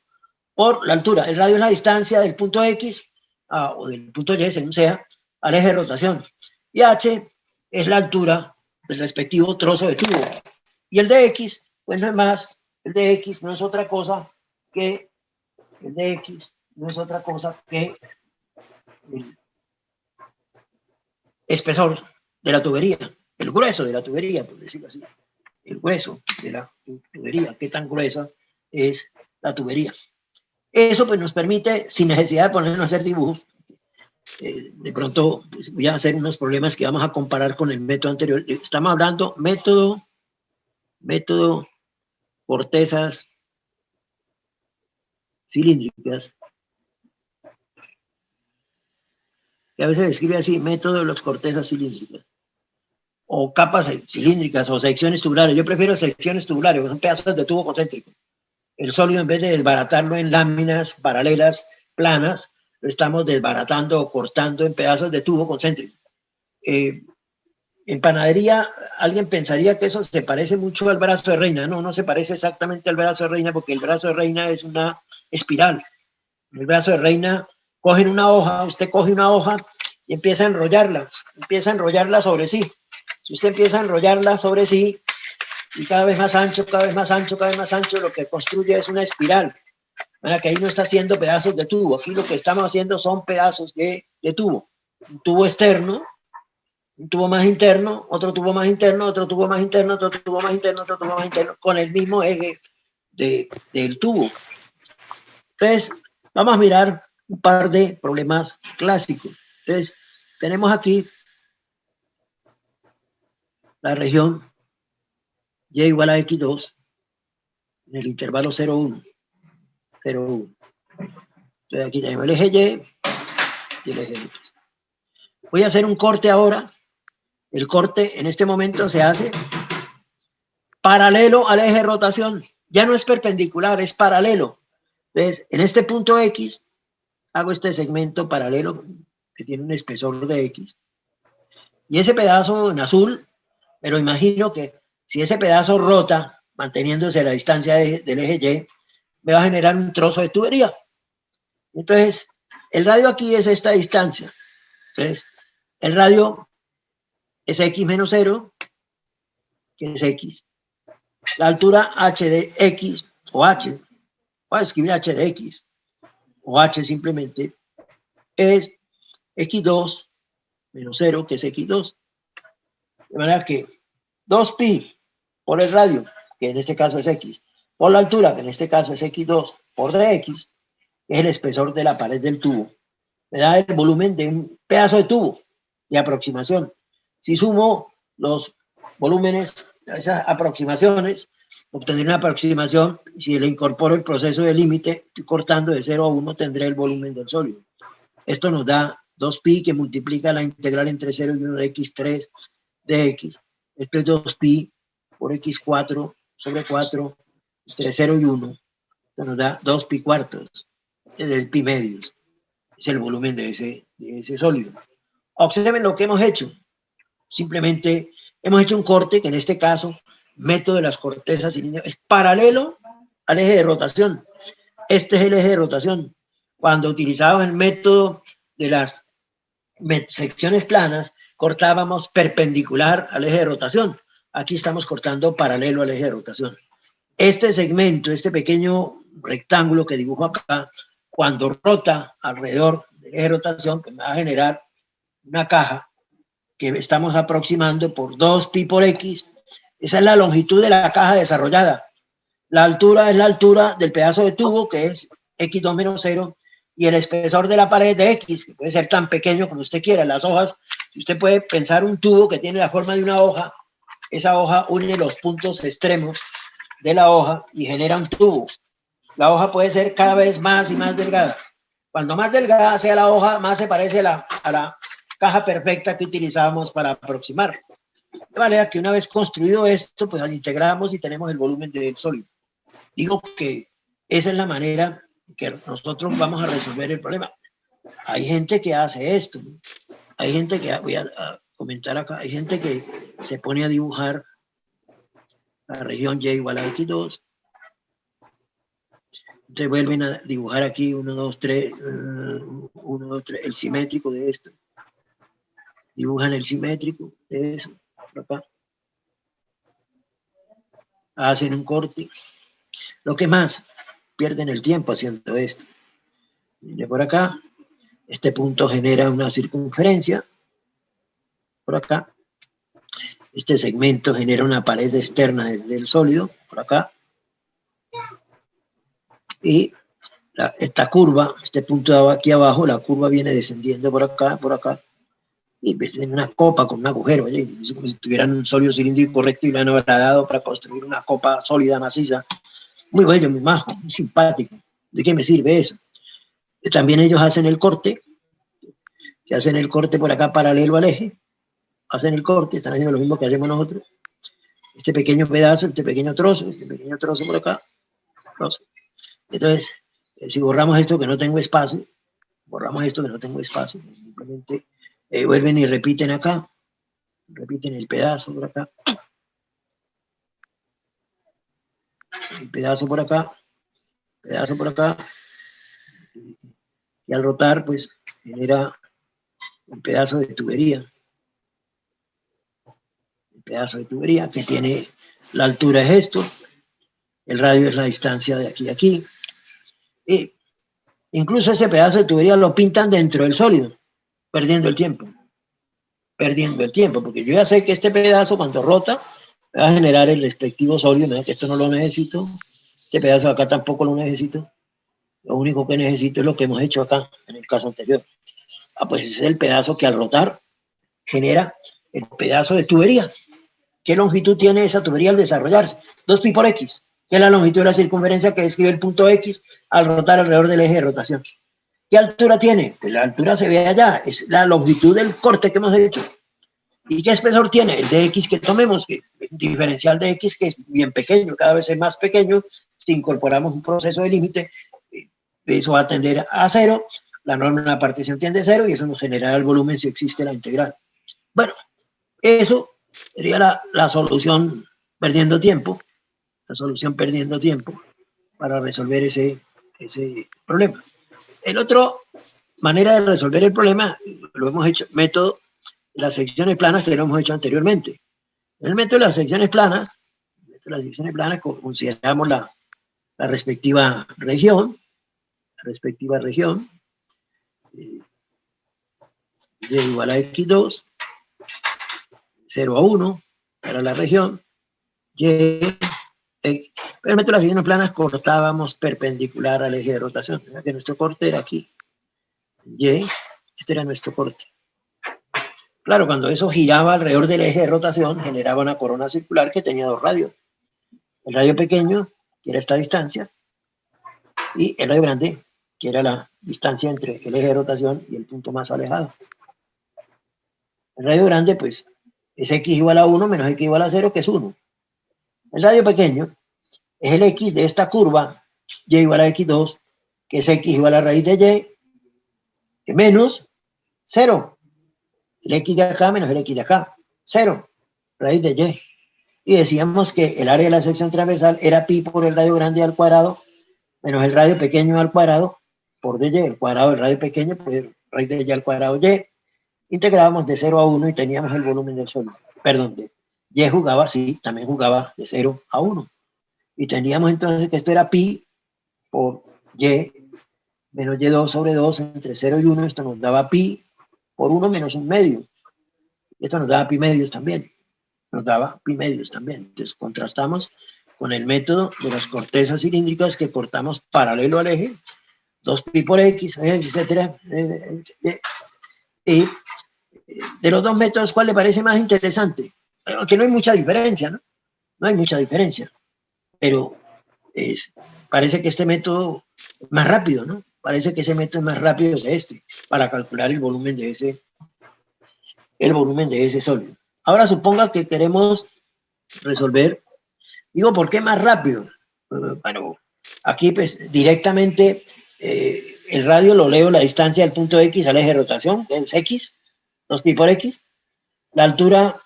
por la altura. El radio es la distancia del punto X o del punto Y, según sea, al eje de rotación. Y H es la altura del respectivo trozo de tubo. Y el dx, pues no es más, el dx no es otra cosa que el espesor de la tubería, el grueso de la tubería, por decirlo así. El grueso de la tubería, qué tan gruesa es la tubería. Eso pues nos permite, sin necesidad de ponernos a hacer dibujos, de pronto pues, voy a hacer unos problemas que vamos a comparar con el método anterior. Estamos hablando método cortezas cilíndricas, que a veces se escribe así, método de las cortezas cilíndricas, o capas cilíndricas o secciones tubulares. Yo prefiero secciones tubulares, que son pedazos de tubo concéntrico. El sólido, en vez de desbaratarlo en láminas paralelas, planas, lo estamos desbaratando o cortando en pedazos de tubo concéntrico. En panadería, alguien pensaría que eso se parece mucho al brazo de reina. No, no se parece exactamente al brazo de reina, porque el brazo de reina es una espiral. En el brazo de reina cogen una hoja, usted coge una hoja y empieza a enrollarla sobre sí. Si usted empieza a enrollarla sobre sí, y cada vez más ancho, lo que construye es una espiral. Para que ahí no está haciendo pedazos de tubo. Aquí lo que estamos haciendo son pedazos de tubo. Un tubo externo, un tubo más interno, otro tubo más interno, otro tubo más interno, otro tubo más interno, otro tubo más interno, con el mismo eje del tubo. Entonces, vamos a mirar un par de problemas clásicos. Entonces, tenemos aquí la región y igual a x2 en el intervalo 0,1. 0,1. Entonces aquí tenemos el eje y el eje X. Voy a hacer un corte ahora. El corte en este momento se hace paralelo al eje de rotación. Ya no es perpendicular, es paralelo. Entonces, en este punto X, hago este segmento paralelo que tiene un espesor de X. Y ese pedazo en azul, pero imagino que si ese pedazo rota, manteniéndose a la distancia del eje Y, me va a generar un trozo de tubería. Entonces, el radio aquí es esta distancia. Entonces, el radio es x menos 0, que es x. La altura h de x, o h, voy a escribir h de x, o h simplemente, es x2 menos 0, que es x2. De manera que 2pi por el radio, que en este caso es x, por la altura, que en este caso es x2, por dx, es el espesor de la pared del tubo. Me da el volumen de un pedazo de tubo de aproximación. Si sumo los volúmenes de esas aproximaciones, obtendré una aproximación. Si le incorporo el proceso de límite, estoy cortando de 0 a 1, tendré el volumen del sólido. Esto nos da 2pi, que multiplica la integral entre 0 y 1 de x3 de x. Esto es 2pi por x4 sobre 4 entre 0 y 1. Esto nos da 2pi cuartos, es el pi medios. Es el volumen de ese sólido. Observen lo que hemos hecho. Simplemente hemos hecho un corte que en este caso, método de las cortezas es paralelo al eje de rotación. Este es el eje de rotación. Cuando utilizábamos el método de las secciones planas, cortábamos perpendicular al eje de rotación. Aquí estamos cortando paralelo al eje de rotación. Este segmento, este pequeño rectángulo que dibujo acá, cuando rota alrededor del eje de rotación, pues me va a generar una caja que estamos aproximando por 2pi por x. Esa es la longitud de la caja desarrollada. La altura es la altura del pedazo de tubo, que es x2 menos 0, y el espesor de la pared de x, que puede ser tan pequeño como usted quiera. Las hojas, usted puede pensar un tubo que tiene la forma de una hoja, esa hoja une los puntos extremos de la hoja y genera un tubo. La hoja puede ser cada vez más y más delgada. Cuando más delgada sea la hoja, más se parece a la caja perfecta que utilizamos para aproximar. De manera que una vez construido esto, pues integramos y tenemos el volumen del sólido. Digo que esa es la manera que nosotros vamos a resolver el problema. Hay gente que hace esto. Hay gente que, voy a comentar acá, hay gente que se pone a dibujar la región Y igual a X2. Entonces vuelven a dibujar aquí 1, 2, 3, 1, 2, 3, el simétrico de esto. Dibujan el simétrico de eso, por acá. Hacen un corte. Lo que más, pierden el tiempo haciendo esto. Viene por acá. Este punto genera una circunferencia. Por acá. Este segmento genera una pared externa del sólido. Por acá. Y esta curva, este punto de aquí abajo, la curva viene descendiendo por acá, y en una copa con un agujero, es como si tuvieran un sólido cilíndrico recto y lo han dado para construir una copa sólida, maciza. Muy bello, muy majo, muy simpático. ¿De qué me sirve eso? También ellos hacen el corte, se hacen el corte por acá paralelo al eje, hacen el corte, están haciendo lo mismo que hacemos nosotros. Este pequeño pedazo, este pequeño trozo por acá, trozo. Entonces, si borramos esto que no tengo espacio, simplemente vuelven y repiten acá, repiten el pedazo por acá, el pedazo por acá, y al rotar, pues, genera un pedazo de tubería. El pedazo de tubería que tiene, la altura es esto, el radio es la distancia de aquí a aquí, y incluso ese pedazo de tubería lo pintan dentro del sólido, perdiendo el tiempo, porque yo ya sé que este pedazo cuando rota va a generar el respectivo sólido, ¿no? Que esto no lo necesito, este pedazo de acá tampoco lo necesito, lo único que necesito es lo que hemos hecho acá, en el caso anterior. Pues ese es el pedazo que al rotar genera el pedazo de tubería. ¿Qué longitud tiene esa tubería al desarrollarse? 2pi por x, que es la longitud de la circunferencia que describe el punto x al rotar alrededor del eje de rotación. ¿Qué altura tiene? Pues la altura se ve allá, es la longitud del corte que hemos hecho. ¿Y qué espesor tiene? El de x que tomemos, el diferencial de x, que es bien pequeño, cada vez es más pequeño. Si incorporamos un proceso de límite, eso va a tender a 0, la norma de la partición tiende a 0 y eso nos generará el volumen si existe la integral. Bueno, eso sería la solución perdiendo tiempo, para resolver ese problema. El otro manera de resolver el problema, lo hemos hecho, método de las secciones planas que lo hemos hecho anteriormente. En el método de las secciones planas, consideramos la respectiva región, y igual a x2, 0 a 1, era la región, y en el método de las secciones planas cortábamos perpendicular al eje de rotación, ¿verdad? Que nuestro corte era aquí, y este era nuestro corte. Claro, cuando eso giraba alrededor del eje de rotación, generaba una corona circular que tenía dos radios. El radio pequeño, que era esta distancia, y el radio grande, que era la distancia entre el eje de rotación y el punto más alejado. El radio grande, pues, es x igual a 1 menos x igual a 0, que es 1. El radio pequeño es el x de esta curva, y igual a x2, que es x igual a raíz de y, menos 0. El x de acá menos el x de acá, 0, raíz de y. Y decíamos que el área de la sección transversal era pi por el radio grande al cuadrado, menos el radio pequeño al cuadrado, por dy, el cuadrado del radio pequeño, pues raíz de y al cuadrado y. Integrábamos de 0 a 1 y teníamos el volumen del sólido. Perdón, y jugaba, sí, también jugaba de 0 a 1. Y teníamos entonces que esto era pi por y menos y2 sobre 2 entre 0 y 1. Esto nos daba pi por 1 menos 1 medio. Esto nos daba pi medios también. Entonces contrastamos con el método de las cortezas cilíndricas que cortamos paralelo al eje, 2pi por x, etcétera. Y de los dos métodos, ¿cuál le parece más interesante? Aunque no hay mucha diferencia, ¿no? No hay mucha diferencia, pero parece que este método es más rápido, ¿no? Parece que ese método es más rápido que este, para calcular el volumen de ese sólido. Ahora suponga que queremos resolver, digo, ¿por qué más rápido? Bueno, aquí pues directamente el radio lo leo la distancia del punto X al eje de rotación, que es X, 2pi por X. La altura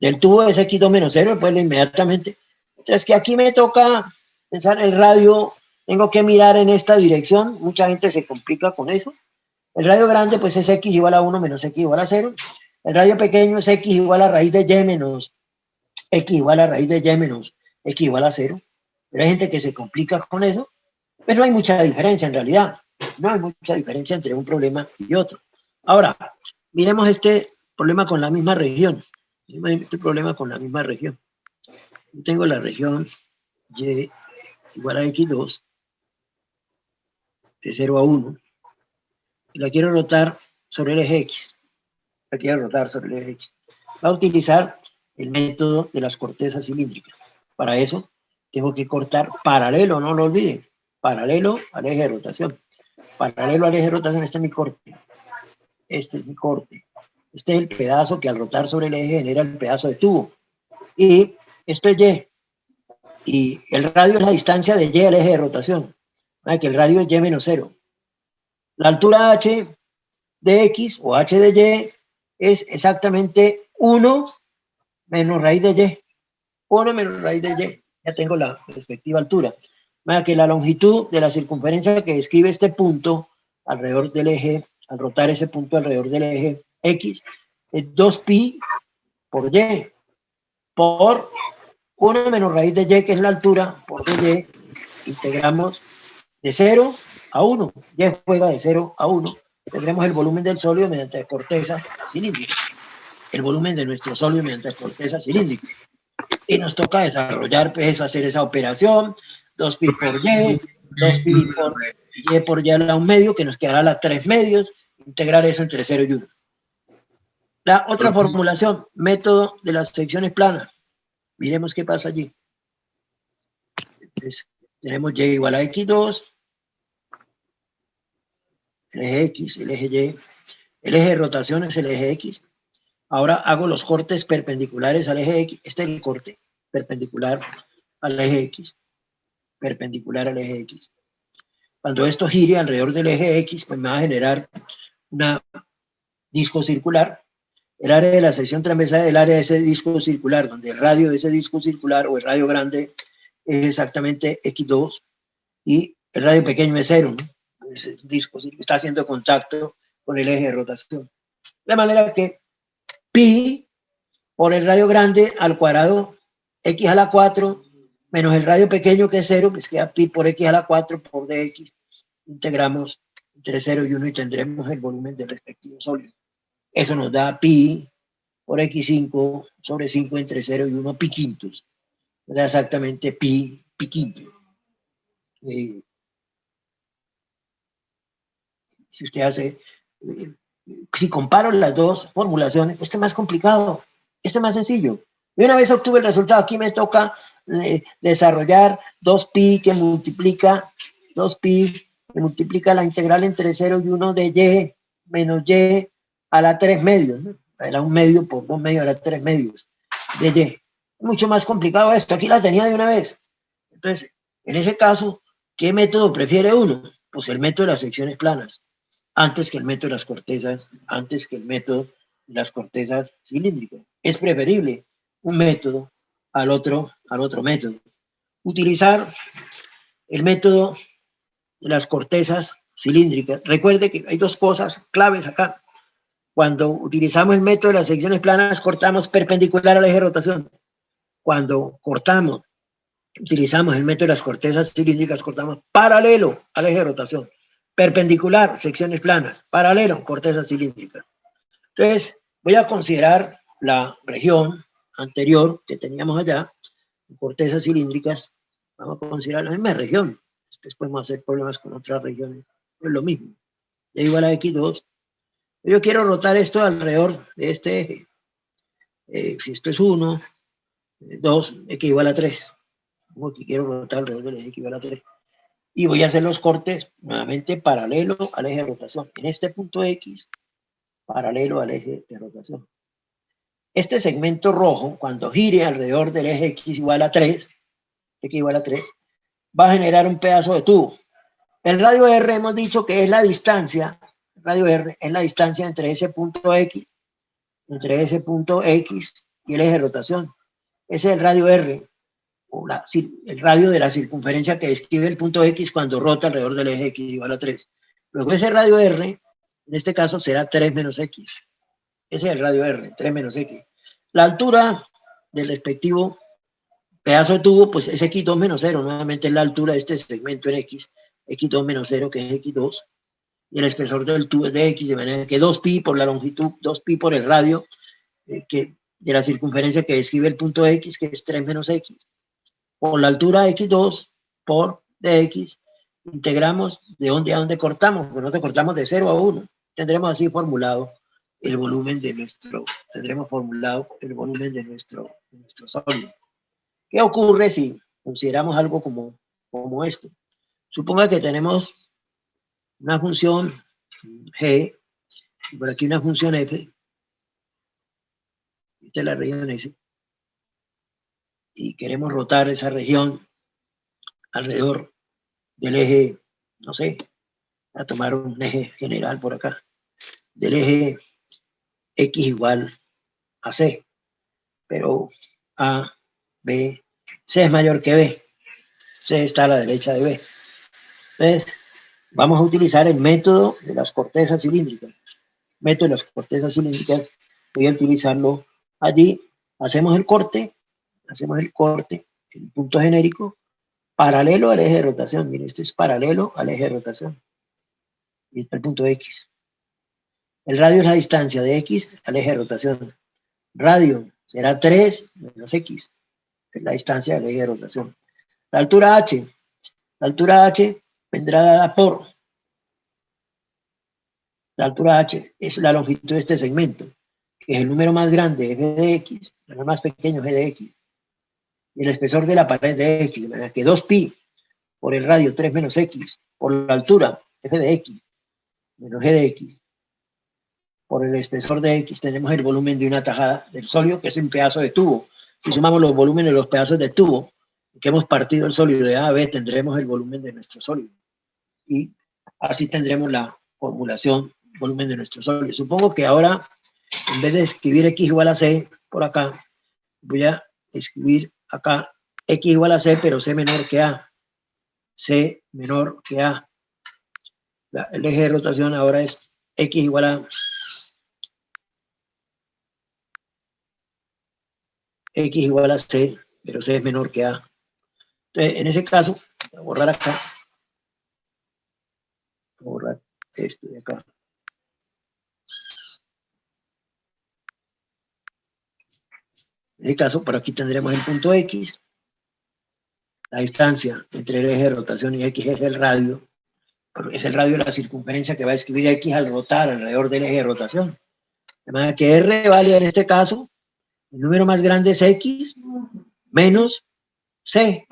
del tubo es X2 menos 0, pues inmediatamente. Entonces que aquí me toca pensar el radio, tengo que mirar en esta dirección, mucha gente se complica con eso. El radio grande pues es X igual a 1 menos X igual a 0. El radio pequeño es X igual a raíz de Y menos X igual a raíz de Y menos X igual a 0. Pero hay gente que se complica con eso. Pues no hay mucha diferencia en realidad. No hay mucha diferencia entre un problema y otro. Ahora, miremos este problema con la misma región. Este problema con la misma región. Yo tengo la región Y igual a X2 de 0 a 1 y la quiero rotar sobre el eje X. Va a utilizar el método de las cortezas cilíndricas. Para eso tengo que cortar paralelo, no lo olviden, paralelo al eje de rotación. Paralelo al eje de rotación, este es mi corte. Este es mi corte. Este es el pedazo que al rotar sobre el eje genera el pedazo de tubo. Y esto es Y. Y el radio es la distancia de Y al eje de rotación. Que el radio es Y menos 0. La altura H de X o H de Y es exactamente 1 menos raíz de Y. 1 menos raíz de Y. Ya tengo la respectiva altura. Que la longitud de la circunferencia que describe este punto alrededor del eje, al rotar ese punto alrededor del eje X, es 2pi por Y, por 1 menos raíz de Y, que es la altura, por dy, integramos de 0 a 1. Y juega de 0 a 1. Tendremos el volumen del sólido mediante cortezas cilíndricas. El volumen de nuestro sólido mediante cortezas cilíndricas. Y nos toca desarrollar, pues, eso, hacer esa operación, 2pi por Y, 2pi por Y a la 1 medio, que nos quedará la 3 medios, integrar eso entre 0 y 1. La otra formulación, método de las secciones planas. Miremos qué pasa allí. Entonces, tenemos Y igual a X2, el eje X, el eje Y, el eje de rotación es el eje X. Ahora hago los cortes perpendiculares al eje X. Este es el corte perpendicular al eje X. Perpendicular al eje X. Cuando esto gire alrededor del eje X, pues me va a generar una disco circular. El área de la sección transversal es el área de ese disco circular, donde el radio de ese disco circular o el radio grande es exactamente X2 y el radio pequeño es 0, ¿no? Es un disco que está haciendo contacto con el eje de rotación. De manera que pi por el radio grande al cuadrado x a la 4 menos el radio pequeño que es 0, pues queda pi por x a la 4 por dx. Integramos entre 0 y 1 y tendremos el volumen del respectivo sólido. Eso nos da pi por x5 sobre 5 entre 0 y 1 pi quintos. Nos da exactamente pi quinto. Si usted hace, si comparo las dos formulaciones, este es más complicado, este es más sencillo. Y una vez obtuve el resultado, aquí me toca desarrollar 2pi que multiplica, 2pi que multiplica la integral entre 0 y 1 de y menos y a la 3 medios, ¿no? Era 1 medio por 2 medios, era 3 medios de y. Mucho más complicado esto, aquí la tenía de una vez. Entonces, en ese caso, ¿qué método prefiere uno? Pues el método de las secciones planas, antes que el método de las cortezas, antes que el método de las cortezas cilíndricas. Es preferible un método al otro método. Utilizar el método de las cortezas cilíndricas. Recuerde que hay dos cosas claves acá. Cuando utilizamos el método de las secciones planas, cortamos perpendicular al eje de rotación. Cuando utilizamos el método de las cortezas cilíndricas, cortamos paralelo al eje de rotación. Perpendicular, secciones planas. Paralelo, corteza cilíndrica. Entonces, voy a considerar la región anterior que teníamos allá, cortezas cilíndricas. Vamos a considerar la misma región. Después podemos hacer problemas con otras regiones. Es lo mismo. Y igual a x2. Yo quiero rotar esto alrededor de este eje. Si esto es 1, 2, x igual a 3. Como que quiero rotar alrededor del eje x igual a 3. Y voy a hacer los cortes nuevamente paralelo al eje de rotación. En este punto X, paralelo al eje de rotación. Este segmento rojo, cuando gire alrededor del eje x igual a 3, va a generar un pedazo de tubo. El radio R hemos dicho que es la distancia, radio R es la distancia entre ese punto X y el eje de rotación. Ese es el radio R, o el radio de la circunferencia que describe el punto X cuando rota alrededor del eje X igual a 3. Luego ese radio R, en este caso será 3 menos X. Ese es el radio R, 3 menos X. La altura del respectivo pedazo de tubo, pues es x2 menos 0. Nuevamente es la altura de este segmento en x. x2 menos 0, que es x2. Y el espesor del tubo es de x, de manera que 2pi por la longitud, 2pi por el radio de la circunferencia que describe el punto x, que es 3 menos x. Por la altura x2 por dx, integramos de dónde a dónde cortamos. Pues nosotros cortamos de 0 a 1. Tendremos así formulado el volumen de nuestro, sólido. ¿Qué ocurre si consideramos algo como esto? Suponga que tenemos una función g, y por aquí una función f, esta es la región S, y queremos rotar esa región alrededor del eje, no sé, a tomar un eje general por acá, del eje x igual a c, pero a, b, c es mayor que b, c está a la derecha de b. Entonces, vamos a utilizar el método de las cortezas cilíndricas. Método de las cortezas cilíndricas, voy a utilizarlo allí. Hacemos el corte, el punto genérico, paralelo al eje de rotación. Miren, este es paralelo al eje de rotación. Y está el punto X. El radio es la distancia de X al eje de rotación. Radio será 3 menos X. Es la distancia del eje de rotación. La altura H vendrá dada por la altura H, es la longitud de este segmento, que es el número más grande, f de x, el número más pequeño, g de x, y el espesor de la pared de x, de manera que 2pi por el radio 3 menos x, por la altura, f de x, menos g de x, por el espesor de x, tenemos el volumen de una tajada del sólido, que es un pedazo de tubo. Si sumamos los volúmenes de los pedazos de tubo, que hemos partido el sólido de A a B, tendremos el volumen de nuestro sólido. Y así tendremos la formulación, volumen de nuestro sólido. Supongo que ahora, en vez de escribir x igual a c por acá, voy a escribir acá x igual a c, pero c menor que a. C menor que A. El eje de rotación ahora es X igual a C, pero C es menor que A. Entonces, en ese caso, voy a borrar acá. Voy a borrar esto de acá. En ese caso, por aquí tendremos el punto X. La distancia entre el eje de rotación y X es el radio. Es el radio de la circunferencia que va a escribir X al rotar alrededor del eje de rotación. De manera que R vale en este caso, el número más grande es X menos C.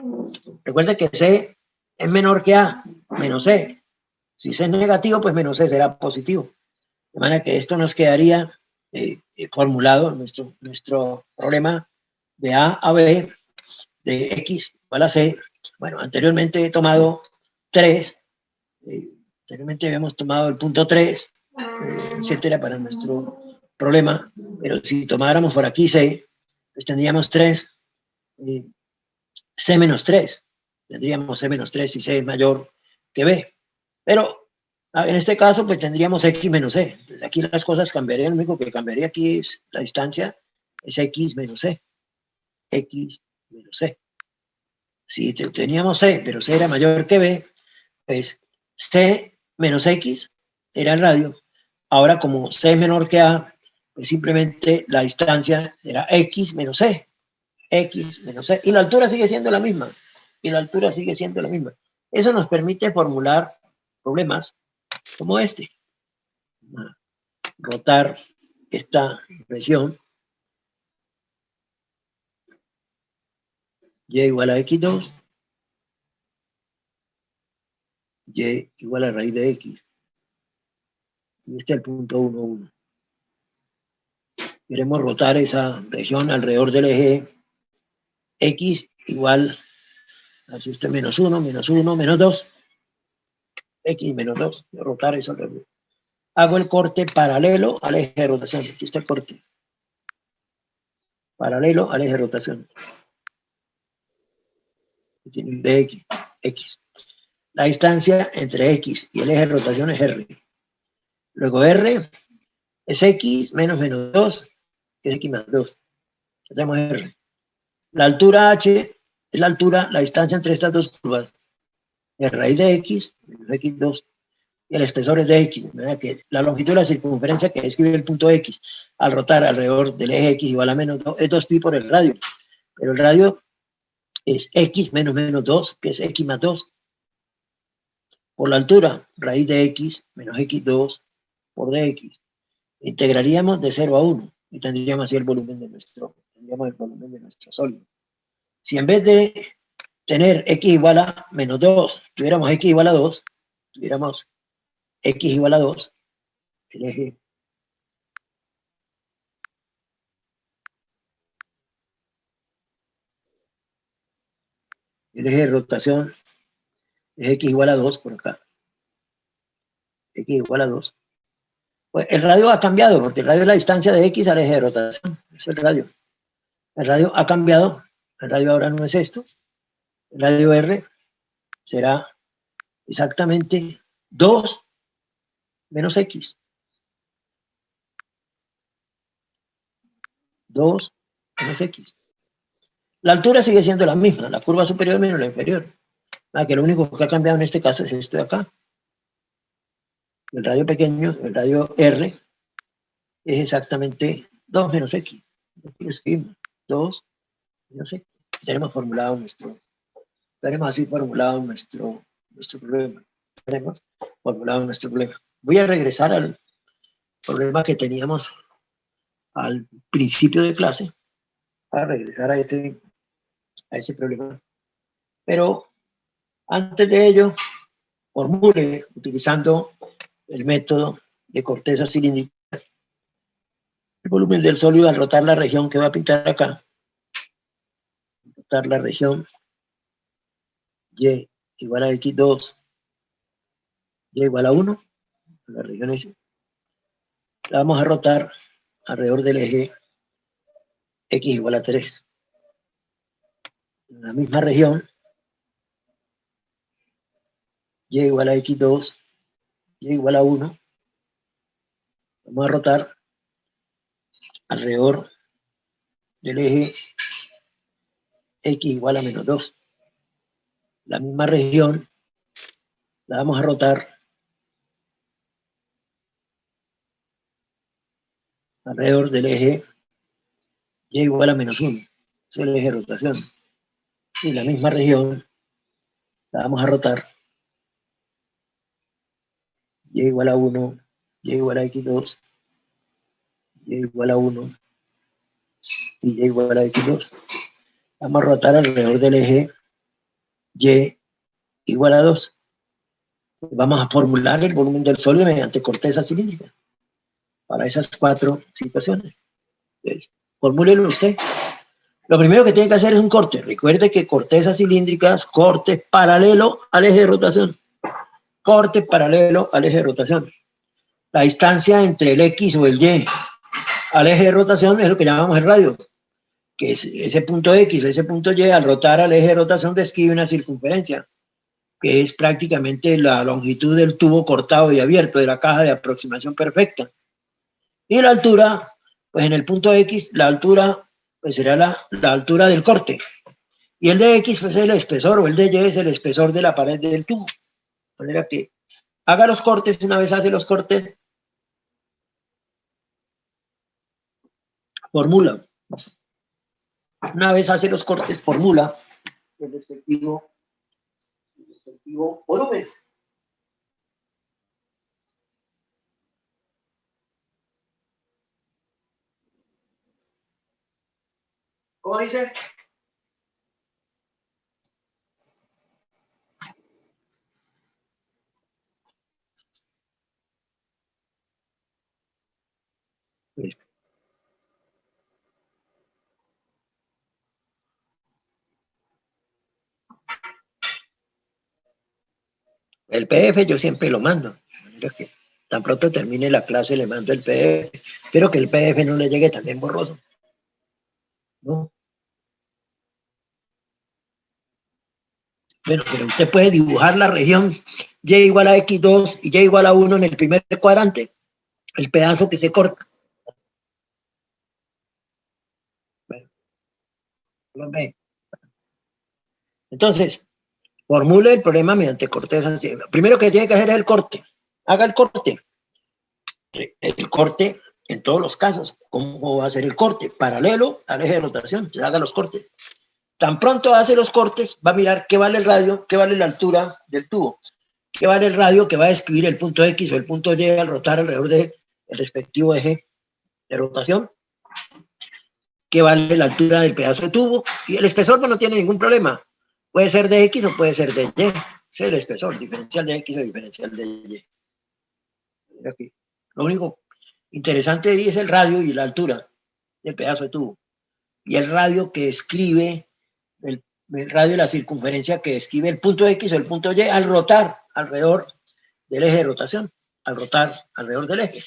Recuerda que C es menor que A, menos C. Si C es negativo, pues menos C será positivo. De manera que esto nos quedaría formulado, nuestro problema de A a B, de X igual a C. Bueno, anteriormente he tomado 3, anteriormente habíamos tomado el punto 3, etcétera, para nuestro problema, pero si tomáramos por aquí C, pues tendríamos 3, C menos 3, tendríamos C menos 3 si C es mayor que B, pero en este caso pues tendríamos X menos C, pues aquí las cosas cambiarían, lo único que cambiaría aquí es la distancia, es X menos C, X menos C. Si teníamos C, pero C era mayor que B, pues C menos X era el radio. Ahora, como C es menor que A, pues simplemente la distancia era X menos C. X menos C. Y la altura sigue siendo la misma. Y la altura sigue siendo la misma. Eso nos permite formular problemas como este. Rotar esta región Y igual a X2, Y igual a raíz de X. Y este es el punto 1, 1. Queremos rotar esa región alrededor del eje X igual a esto es menos 1, menos 2. X menos 2. Rotar eso alrededor. Hago el corte paralelo al eje de rotación. Aquí está el corte. Paralelo al eje de rotación. Tiene un de X. La distancia entre X y el eje de rotación es R. Luego R es X menos 2, que es X más 2. Hacemos R. La altura H es la altura, la distancia entre estas dos curvas. De raíz de X menos X2. Y el espesor es de X. ¿Verdad? Que la longitud de la circunferencia que describe el punto X al rotar alrededor del eje X igual a menos 2 es 2pi por el radio. Pero el radio es X menos 2, que es X más 2. Por la altura, raíz de X menos X2 por dx. Integraríamos de 0 a 1 y tendríamos así el volumen de nuestro sólido. Si en vez de tener X igual a menos 2, tuviéramos X igual a 2, tuviéramos X igual a 2, el eje de rotación es X igual a 2 por acá. X igual a 2. Pues el radio ha cambiado, porque el radio es la distancia de X al eje de rotación. Eso es el radio. El radio ha cambiado. El radio ahora no es esto. El radio R será exactamente 2 menos X. 2 menos X. La altura sigue siendo la misma, la curva superior menos la inferior. Que lo único que ha cambiado en este caso es esto de acá. El radio pequeño, el radio R, es exactamente 2 menos X. Aquí lo escribimos. 2 menos X. Y tenemos así formulado nuestro problema. Tenemos formulado nuestro problema. Voy a regresar al problema que teníamos al principio de clase, para regresar a ese problema. Pero antes de ello, formule utilizando el método de corteza cilíndrica el volumen del sólido al rotar la región que va a pintar acá. Rotar la región Y igual a X2, Y igual a 1, la región S. La vamos a rotar alrededor del eje X igual a 3. En la misma región, y igual a x2, y igual a 1. Vamos a rotar alrededor del eje x igual a menos 2. La misma región la vamos a rotar alrededor del eje y igual a menos 1. Es el eje de rotación. Y la misma región la vamos a rotar y igual a 1, y igual a x2, y igual a 1, y y igual a x2. Vamos a rotar alrededor del eje y igual a 2. Vamos a formular el volumen del sólido mediante corteza cilíndrica para esas 4 situaciones. Entonces, formúlelo usted. Lo primero que tiene que hacer es un corte. Recuerde que cortezas cilíndricas, corte paralelo al eje de rotación. Corte paralelo al eje de rotación. La distancia entre el X o el Y al eje de rotación es lo que llamamos el radio, que es ese punto X o ese punto Y al rotar al eje de rotación describe una circunferencia, que es prácticamente la longitud del tubo cortado y abierto de la caja de aproximación perfecta. Y la altura, pues en el punto X, la altura pues será la altura del corte. Y el de X pues es el espesor, o el de Y es el espesor de la pared del tubo. De manera que haga los cortes, una vez hace los cortes, formula. Una vez hace los cortes, formula el respectivo volumen. ¿Cómo dice? Listo. El PDF yo siempre lo mando. De manera que tan pronto termine la clase le mando el PDF. Espero que el PDF no le llegue también borroso. ¿No? Bueno, pero usted puede dibujar la región y igual a x2 y y igual a 1 en el primer cuadrante, el pedazo que se corta. Bueno, lo ve. Entonces, formule el problema mediante cortezas. Primero que tiene que hacer es el corte. Haga el corte. El corte en todos los casos. ¿Cómo va a ser el corte? Paralelo al eje de rotación. Se haga los cortes. Tan pronto hace los cortes, va a mirar qué vale el radio, qué vale la altura del tubo, qué vale el radio que va a describir el punto X o el punto Y al rotar alrededor del respectivo eje de rotación, qué vale la altura del pedazo de tubo, y el espesor pues, no tiene ningún problema. Puede ser de X o puede ser de Y. Ese es el espesor, diferencial de X o diferencial de Y. Lo único interesante ahí es el radio y la altura del pedazo de tubo. Y el radio que escribe el radio y la circunferencia que describe el punto X o el punto Y al rotar alrededor del eje de rotación, al rotar alrededor del eje.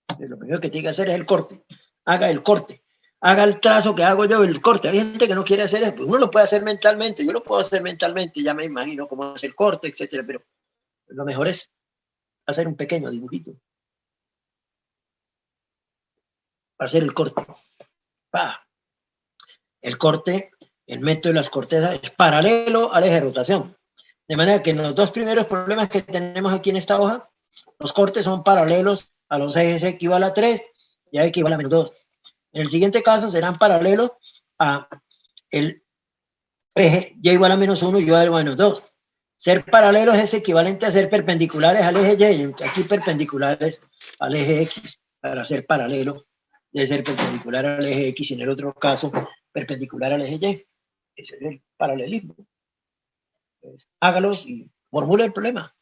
Entonces, lo primero que tiene que hacer es el corte. Haga el corte. Haga el trazo que hago yo, el corte. Hay gente que no quiere hacer eso. Uno lo puede hacer mentalmente. Yo lo puedo hacer mentalmente. Ya me imagino cómo hacer el corte, etcétera. Pero lo mejor es hacer un pequeño dibujito. Hacer el corte. ¡Pah! El corte, el método de las cortezas es paralelo al eje de rotación. De manera que en los dos primeros problemas que tenemos aquí en esta hoja, los cortes son paralelos a los ejes X igual a 3 y a X igual a menos 2. En el siguiente caso serán paralelos a el eje Y igual a menos 1 y Y igual a menos 2. Ser paralelos es equivalente a ser perpendiculares al eje Y, aquí perpendiculares al eje X. Para ser paralelo de ser perpendicular al eje X y en el otro caso perpendicular al eje Y. Ese es el paralelismo. Entonces, hágalos y formule el problema.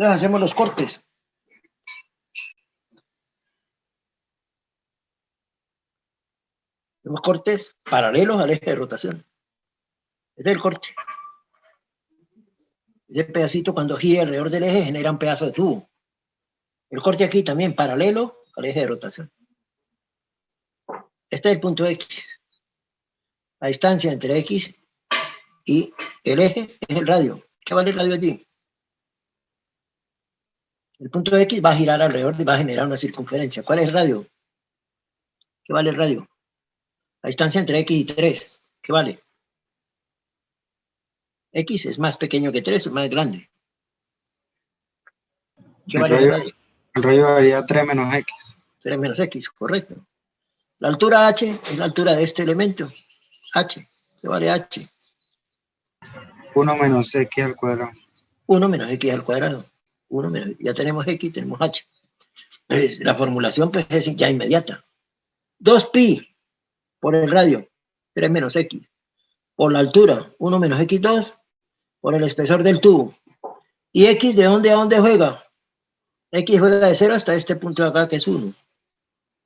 Entonces hacemos los cortes. Hacemos cortes paralelos al eje de rotación. Este es el corte. Ese pedacito cuando gira alrededor del eje genera un pedazo de tubo. El corte aquí también paralelo al eje de rotación. Este es el punto X. La distancia entre X y el eje es el radio. ¿Qué vale el radio allí? El punto X va a girar alrededor y va a generar una circunferencia. ¿Cuál es el radio? ¿Qué vale el radio? La distancia entre X y 3. ¿Qué vale? X es más pequeño que 3, es más grande. ¿Qué vale el radio? El radio varía 3 menos X. 3 menos X, correcto. La altura H es la altura de este elemento. H. ¿Qué vale H? 1 menos X al cuadrado. 1 menos X al cuadrado. 1 menos, ya tenemos X, tenemos H. Entonces, la formulación pues, es ya inmediata. 2pi por el radio, 3 menos X. Por la altura, 1 menos X2, por el espesor del tubo. ¿Y X de dónde a dónde juega? X juega de 0 hasta este punto de acá, que es 1.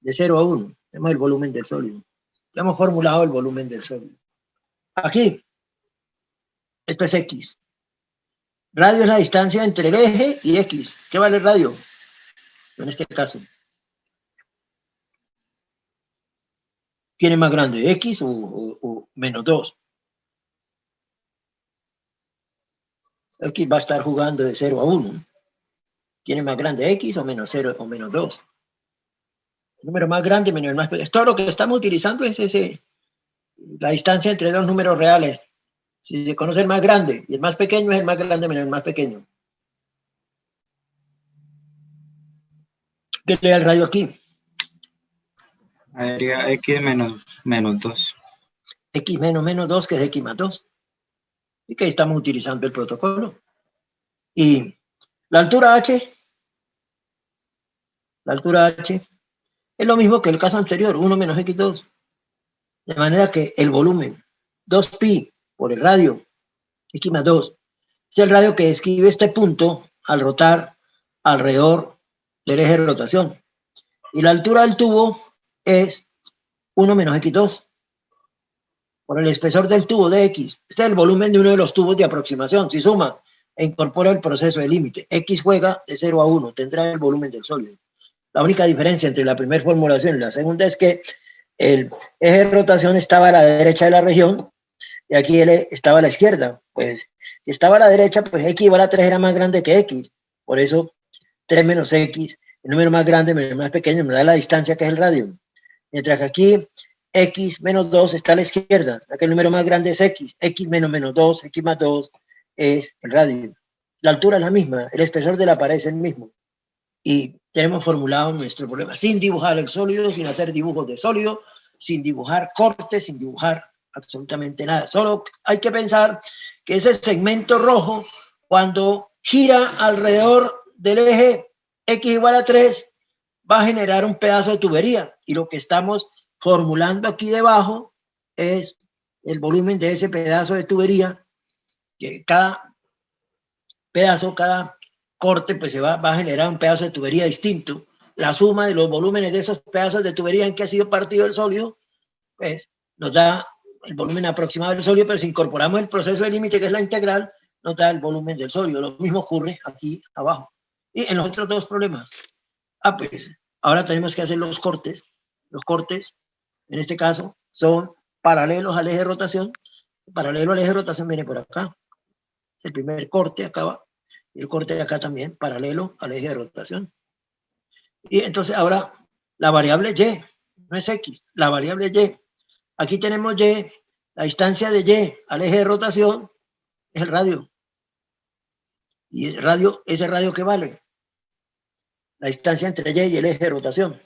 De 0 a 1. Tenemos el volumen del sólido. Ya hemos formulado el volumen del sólido. Aquí, esto es X. Radio es la distancia entre el eje y X. ¿Qué vale el radio? En este caso. ¿Quién es más grande? ¿X o menos 2? X va a estar jugando de 0 a 1. ¿Quién es más grande? ¿X o menos 0 o menos 2? El número más grande menos el más pequeño. Todo lo que estamos utilizando es la distancia entre dos números reales. Si se conoce el más grande y el más pequeño es el más grande menos el más pequeño. ¿Qué le da el radio aquí? Sería X menos 2. X menos 2, que es X más 2. Y que ahí estamos utilizando el protocolo. Y la altura H Es lo mismo que el caso anterior, 1 menos X2. De manera que el volumen 2pi por el radio X más 2 es el radio que describe este punto al rotar alrededor del eje de rotación. Y la altura del tubo es 1 menos X2 por el espesor del tubo de X. Este es el volumen de uno de los tubos de aproximación. Si suma e incorpora el proceso de límite, X juega de 0 a 1, tendrá el volumen del sólido. La única diferencia entre la primera formulación y la segunda es que el eje de rotación estaba a la derecha de la región y aquí él estaba a la izquierda. Pues si estaba a la derecha, pues X igual a 3 era más grande que X. Por eso 3 menos X, el número más grande menos el más pequeño, me da la distancia que es el radio. Mientras que aquí X menos 2 está a la izquierda, ya que el número más grande es X. X menos 2, X más 2 es el radio. La altura es la misma, el espesor de la pared es el mismo. Y tenemos formulado nuestro problema sin dibujar el sólido, sin hacer dibujos de sólido, sin dibujar cortes, sin dibujar absolutamente nada. Solo hay que pensar que ese segmento rojo, cuando gira alrededor del eje X igual a 3, va a generar un pedazo de tubería. Y lo que estamos formulando aquí debajo es el volumen de ese pedazo de tubería, que cada pedazo, cada corte, pues va a generar un pedazo de tubería distinto. La suma de los volúmenes de esos pedazos de tubería en que ha sido partido el sólido, pues nos da el volumen aproximado del sólido, pero si incorporamos el proceso de límite, que es la integral, nos da el volumen del sólido. Lo mismo ocurre aquí abajo. Y en los otros dos problemas. Pues ahora tenemos que hacer los cortes. Los cortes, en este caso, son paralelos al eje de rotación. Paralelo al eje de rotación viene por acá. Es el primer corte acá va. Y el corte de acá también, paralelo al eje de rotación. Y entonces ahora la variable Y, no es X, la variable Y. Aquí tenemos Y, la distancia de Y al eje de rotación es el radio. Y el radio, ese radio que vale, la distancia entre Y y el eje de rotación.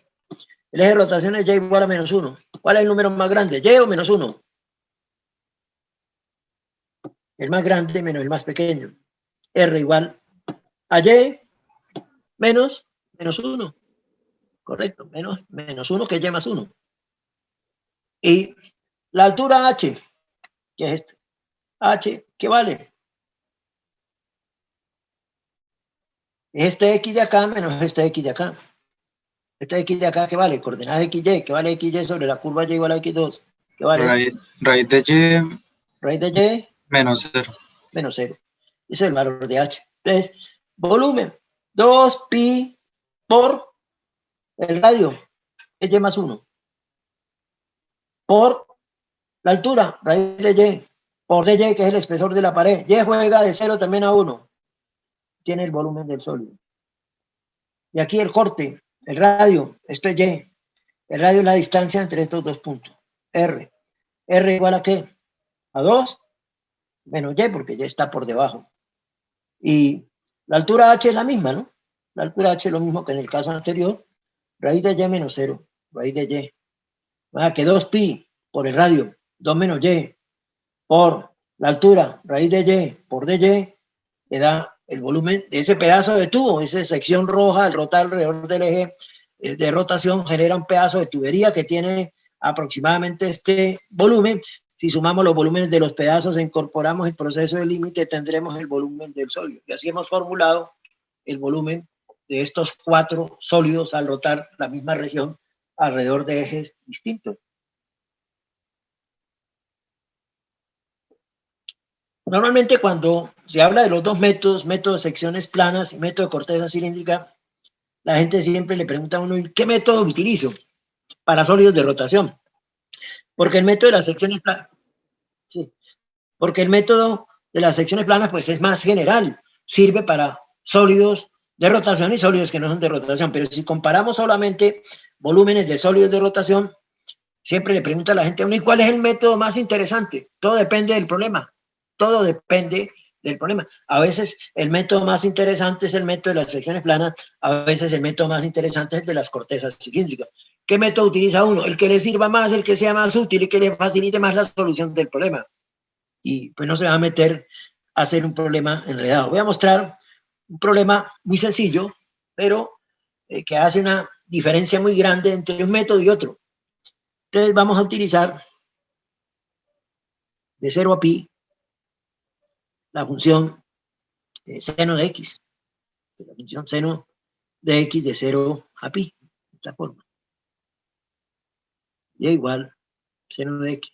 El eje de rotación es Y igual a menos 1. ¿Cuál es el número más grande? ¿Y o menos 1? El más grande menos el más pequeño. R igual a Y menos 1. Correcto, menos 1 que Y más 1. Y la altura H, que es esta. H, ¿qué vale? Este X de acá menos este X de acá. Este X de acá, ¿qué vale? Coordenada XY, ¿qué vale XY sobre la curva Y igual a X2? ¿Qué vale? Raíz de Y Raíz de Y menos 0. menos 0. Ese es el valor de H. Entonces, volumen 2pi por el radio, es Y más 1. Por la altura, raíz de Y, por dy, que es el espesor de la pared. Y juega de 0 también a 1. Tiene el volumen del sólido. Y aquí el corte, el radio, esto es Y. El radio es la distancia entre estos dos puntos. R. R igual a ¿qué? A 2 menos Y, porque Y está por debajo. Y la altura H es la misma, ¿no? La altura H es lo mismo que en el caso anterior. Raíz de Y menos 0. Raíz de Y. Que 2pi por el radio, 2 menos Y, por la altura, raíz de Y por dy, le da el volumen de ese pedazo de tubo, esa sección roja al rotar alrededor del eje de rotación genera un pedazo de tubería que tiene aproximadamente este volumen. Si sumamos los volúmenes de los pedazos e incorporamos el proceso de límite, tendremos el volumen del sólido. Y así hemos formulado el volumen de estos 4 sólidos al rotar la misma región alrededor de ejes distintos. Normalmente cuando se habla de los dos métodos, método de secciones planas y método de corteza cilíndrica, la gente siempre le pregunta a uno, ¿qué método utilizo para sólidos de rotación? Porque el método de las secciones planas, sí, porque el método de las secciones planas pues es más general, sirve para sólidos de rotación y sólidos que no son de rotación, pero si comparamos solamente volúmenes de sólidos de rotación, siempre le pregunta a la gente, ¿y cuál es el método más interesante? Todo depende del problema. Todo depende del problema. A veces el método más interesante es el método de las secciones planas, a veces el método más interesante es el de las cortezas cilíndricas. ¿Qué método utiliza uno? El que le sirva más, el que sea más útil y que le facilite más la solución del problema. Y pues no se va a meter a hacer un problema enredado. Voy a mostrar un problema muy sencillo, pero que hace una diferencia muy grande entre un método y otro. Entonces vamos a utilizar de 0 a pi la función seno de x, la función seno de x de 0 a pi, de esta forma. Y igual seno de x.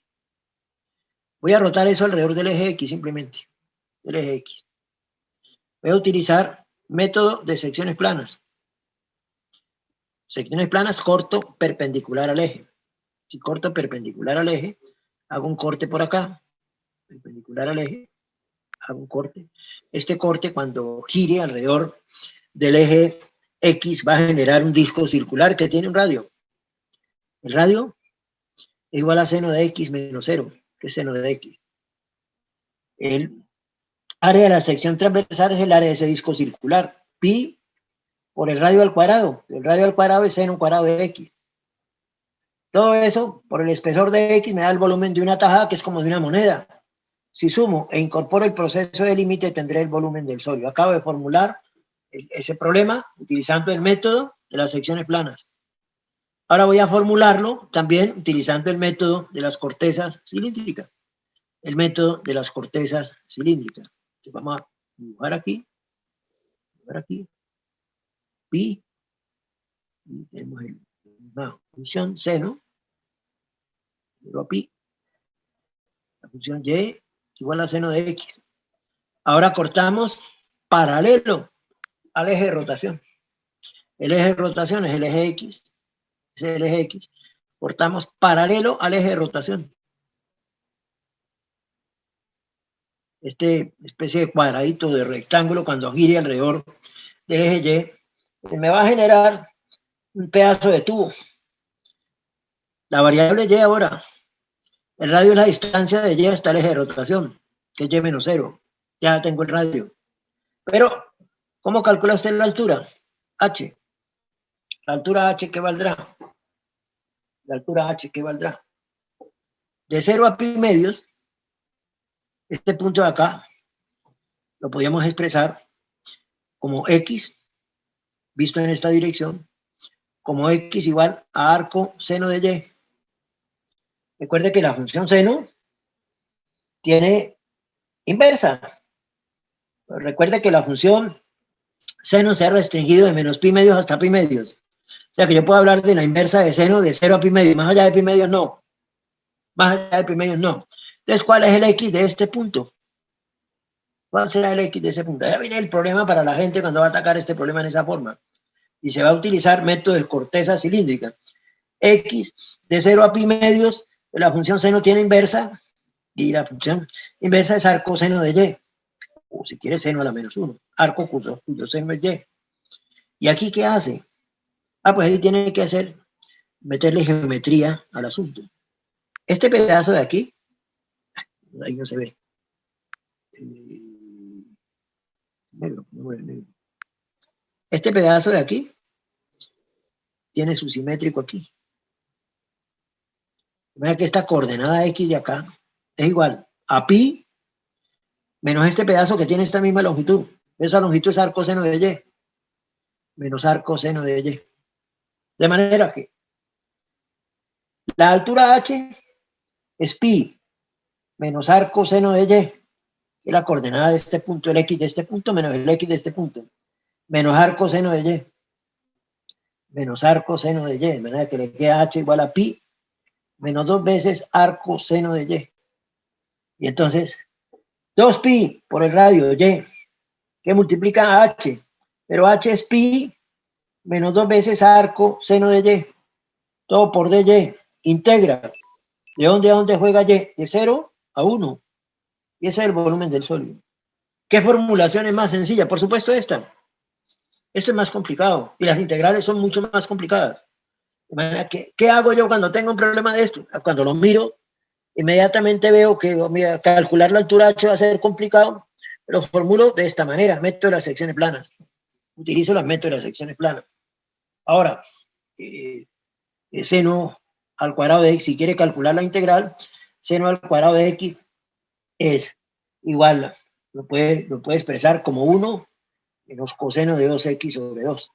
Voy a rotar eso alrededor del eje x simplemente, del eje x. Voy a utilizar método de secciones planas. Secciones planas corto perpendicular al eje. Si corto perpendicular al eje, hago un corte por acá, perpendicular al eje, hago un corte. Este corte, cuando gire alrededor del eje X, va a generar un disco circular que tiene un radio. El radio es igual a seno de X menos 0, que es seno de X. El área de la sección transversal es el área de ese disco circular. Pi por el radio al cuadrado. El radio al cuadrado es seno cuadrado de X. Todo eso por el espesor de X me da el volumen de una tajada que es como de una moneda. Si sumo e incorporo el proceso de límite, tendré el volumen del sólido. Acabo de formular ese problema utilizando el método de las secciones planas. Ahora voy a formularlo también utilizando el método de las cortezas cilíndricas. El método de las cortezas cilíndricas. Entonces vamos a dibujar aquí. Pi. Y tenemos una función seno. 0 a pi. La función y igual a seno de x. Ahora cortamos paralelo al eje de rotación. El eje de rotación es el eje X. Ese es el eje X. Cortamos paralelo al eje de rotación. Este especie de cuadradito, de rectángulo, cuando gire alrededor del eje Y, me va a generar un pedazo de tubo. La variable Y ahora, el radio es la distancia de Y hasta el eje de rotación, que es Y menos 0. Ya tengo el radio. Pero, ¿cómo calcula usted la altura? H. La altura H, ¿qué valdrá? La altura H, ¿qué valdrá? De 0 a pi medios, este punto de acá lo podríamos expresar como X, visto en esta dirección, como X igual a arco seno de Y. Recuerde que la función seno tiene inversa. Recuerde que la función seno se ha restringido de menos pi medios hasta pi medios. O sea que yo puedo hablar de la inversa de seno de 0 a pi medios. Más allá de pi medios no. Más allá de pi medios no. Entonces, ¿cuál es el X de este punto? ¿Cuál será el X de ese punto? Ya viene el problema para la gente cuando va a atacar este problema en esa forma. Y se va a utilizar método de corteza cilíndrica. X de 0 a pi medios, la función seno tiene inversa, y la función inversa es arco seno de Y. O si quiere seno a la menos 1. Arco cuyo seno es Y. ¿Y aquí qué hace? Pues ahí tiene que hacer, meterle geometría al asunto. Este pedazo de aquí, ahí no se ve. Negro. Este pedazo de aquí tiene su simétrico aquí. Vea que esta coordenada X de acá es igual a pi menos este pedazo que tiene esta misma longitud. Esa longitud es arco seno de Y menos arco seno de Y. De manera que la altura H es pi menos arco seno de Y, que es la coordenada de este punto, el X de este punto menos el X de este punto, menos arco seno de Y, menos arco seno de Y, de manera que le queda H igual a pi menos 2 veces arco seno de Y. Y entonces, 2pi por el radio Y, que multiplica a H, pero H es pi menos 2 veces arco seno de Y, todo por dy, integra. ¿De dónde a dónde juega Y? De 0 a 1. Y ese es el volumen del sólido. ¿Qué formulación es más sencilla? Por supuesto esta. Esto es más complicado y las integrales son mucho más complicadas. De manera que, ¿qué hago yo cuando tengo un problema de esto? Cuando lo miro, inmediatamente veo que calcular la altura H va a ser complicado, lo formulo de esta manera, método de las secciones planas. Utilizo los métodos de las secciones planas. Ahora, seno al cuadrado de x, si quiere calcular la integral, seno al cuadrado de x es igual, lo puede expresar como 1 menos coseno de 2x sobre 2.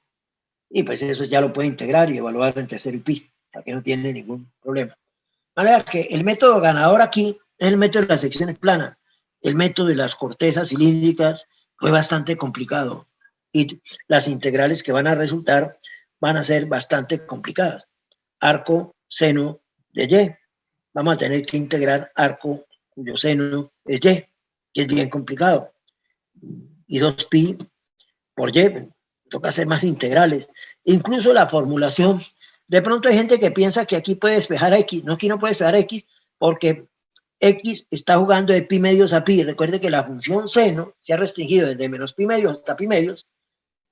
Y pues eso ya lo puede integrar y evaluar entre 0 y pi, para que no tiene ningún problema. De manera que el método ganador aquí es el método de las secciones planas. El método de las cortezas cilíndricas fue bastante complicado y las integrales que van a resultar van a ser bastante complicadas. Arco, seno de y. Vamos a tener que integrar arco cuyo seno es y, que es bien complicado. Y 2pi por y, toca hacer más integrales. Incluso la formulación, de pronto hay gente que piensa que aquí puede despejar x. No, aquí no puede despejar x porque x está jugando de pi medios a pi. Recuerde que la función seno se ha restringido desde menos pi medios hasta pi medios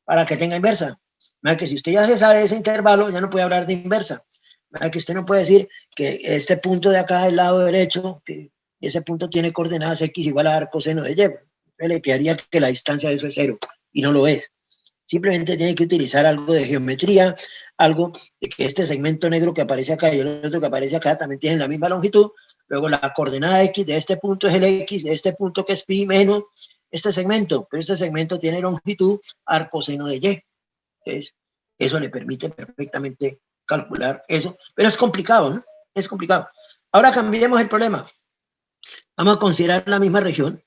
para que tenga inversa. Que si usted ya se sabe de ese intervalo, ya no puede hablar de inversa. Que usted no puede decir que este punto de acá del lado derecho, que ese punto tiene coordenadas x igual a dar coseno de y. Le quedaría que la distancia de eso es 0 y no lo es. Simplemente tiene que utilizar algo de geometría, algo de que este segmento negro que aparece acá y el otro que aparece acá también tienen la misma longitud. Luego la coordenada x de este punto es el x de este punto que es pi menos este segmento, pero este segmento tiene longitud arcoseno de y. Entonces, eso le permite perfectamente calcular eso, pero es complicado, ¿no? Es complicado. Ahora cambiemos el problema. Vamos a considerar la misma región,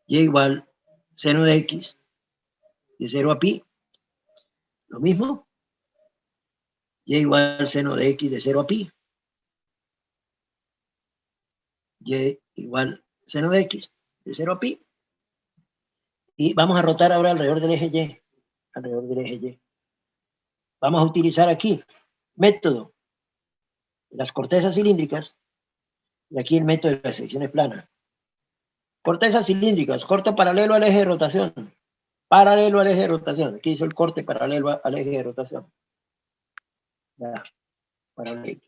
y igual seno de x de 0 a pi, lo mismo, y igual seno de x de 0 a pi, y igual seno de x de 0 a pi, y vamos a rotar ahora alrededor del eje y, Vamos a utilizar aquí método de las cortezas cilíndricas y aquí el método de las secciones planas. Cortezas cilíndricas, corte paralelo al eje de rotación. Aquí hizo el corte paralelo al eje de rotación. Ya, paralelo.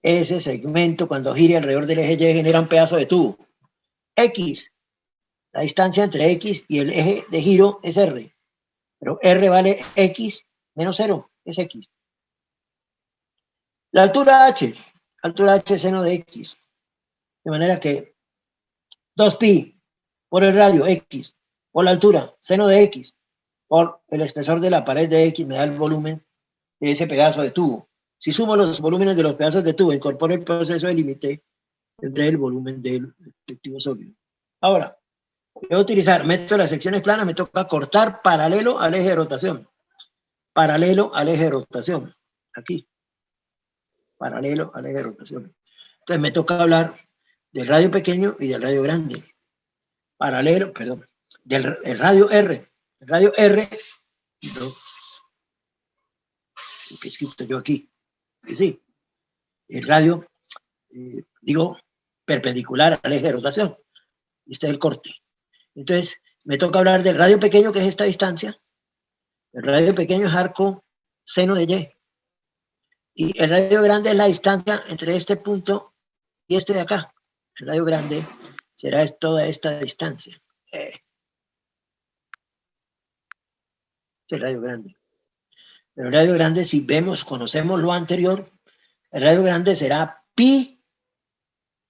Ese segmento, cuando gire alrededor del eje Y, genera un pedazo de tubo. X, la distancia entre X y el eje de giro es R. Pero R vale X menos 0, es X. La altura H seno de X. De manera que 2pi por el radio X, por la altura, seno de X, por el espesor de la pared de X me da el volumen de ese pedazo de tubo. Si sumo los volúmenes de los pedazos de tubo, incorporo el proceso de límite, tendré el volumen del respectivo sólido. Ahora, voy a utilizar método de las secciones planas, me toca cortar paralelo al eje de rotación. Aquí. Paralelo al eje de rotación. Entonces me toca hablar del radio pequeño y del radio grande. Del radio R. El radio R, no, lo que he escrito yo aquí, que sí, el radio, perpendicular al eje de rotación. Este es el corte. Entonces, me toca hablar del radio pequeño, que es esta distancia. El radio pequeño es arco seno de y. Y el radio grande es la distancia entre este punto y este de acá. El radio grande será toda esta distancia. El radio grande. Pero el radio grande, si conocemos lo anterior, el radio grande será pi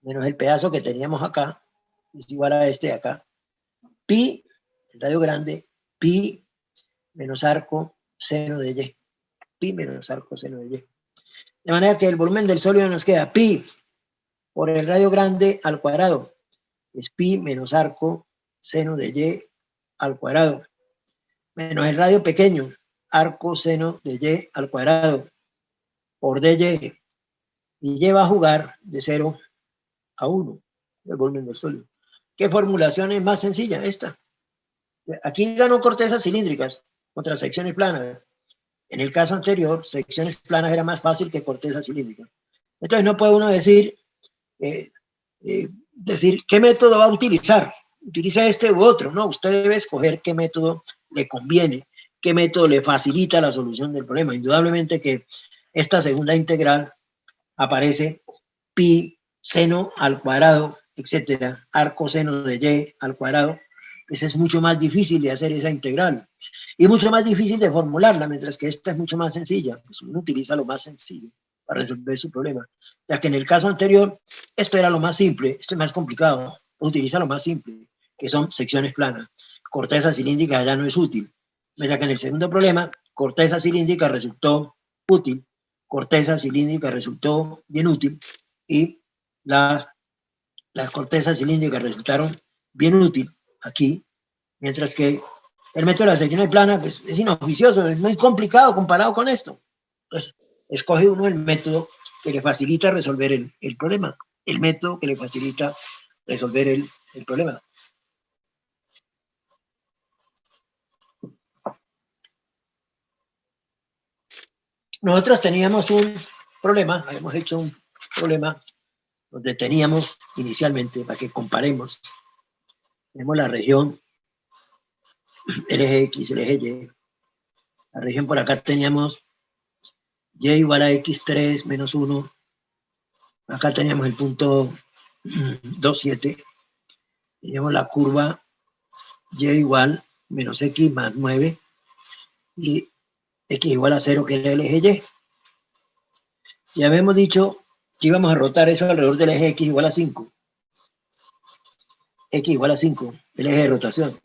menos el pedazo que teníamos acá, es igual a este de acá. Pi, el radio grande, pi menos arco seno de y. Pi menos arco seno de y. De manera que el volumen del sólido nos queda pi por el radio grande al cuadrado. Es pi menos arco seno de y al cuadrado. Menos el radio pequeño, arco seno de y al cuadrado por dy. Y y va a jugar de 0 a 1, el volumen del sólido. ¿Qué formulación es más sencilla? Esta. Aquí ganó cortezas cilíndricas contra secciones planas. En el caso anterior, secciones planas era más fácil que cortezas cilíndricas. Entonces no puede uno decir qué método va a utilizar. Utiliza este u otro. No, usted debe escoger qué método le conviene, qué método le facilita la solución del problema. Indudablemente que esta segunda integral aparece pi seno al cuadrado, etcétera, arco seno de y al cuadrado. Pues es mucho más difícil de hacer esa integral y mucho más difícil de formularla, mientras que esta es mucho más sencilla. Pues uno utiliza lo más sencillo para resolver su problema, ya que en el caso anterior esto era lo más simple, esto es más complicado, utiliza lo más simple, que son secciones planas. corteza cilíndrica ya no es útil. Mientras que en el segundo problema, corteza cilíndrica resultó útil, corteza cilíndrica resultó bien útil y las cortezas cilíndricas resultaron bien útil aquí, mientras que el método de las secciones planas pues, es inoficioso, es muy complicado comparado con esto. Entonces, escoge uno el método que le facilita resolver el problema, el método que le facilita resolver el problema. Nosotros teníamos un problema, habíamos hecho un problema donde teníamos inicialmente, para que comparemos, tenemos la región, el eje X, el eje Y. La región por acá teníamos Y igual a X3 menos 1. Acá teníamos el punto 2,7. Teníamos la curva Y igual menos X más 9 y X igual a 0, que era el eje Y. Ya habíamos dicho que íbamos a rotar eso alrededor del eje X igual a 5. X igual a 5, el eje de rotación.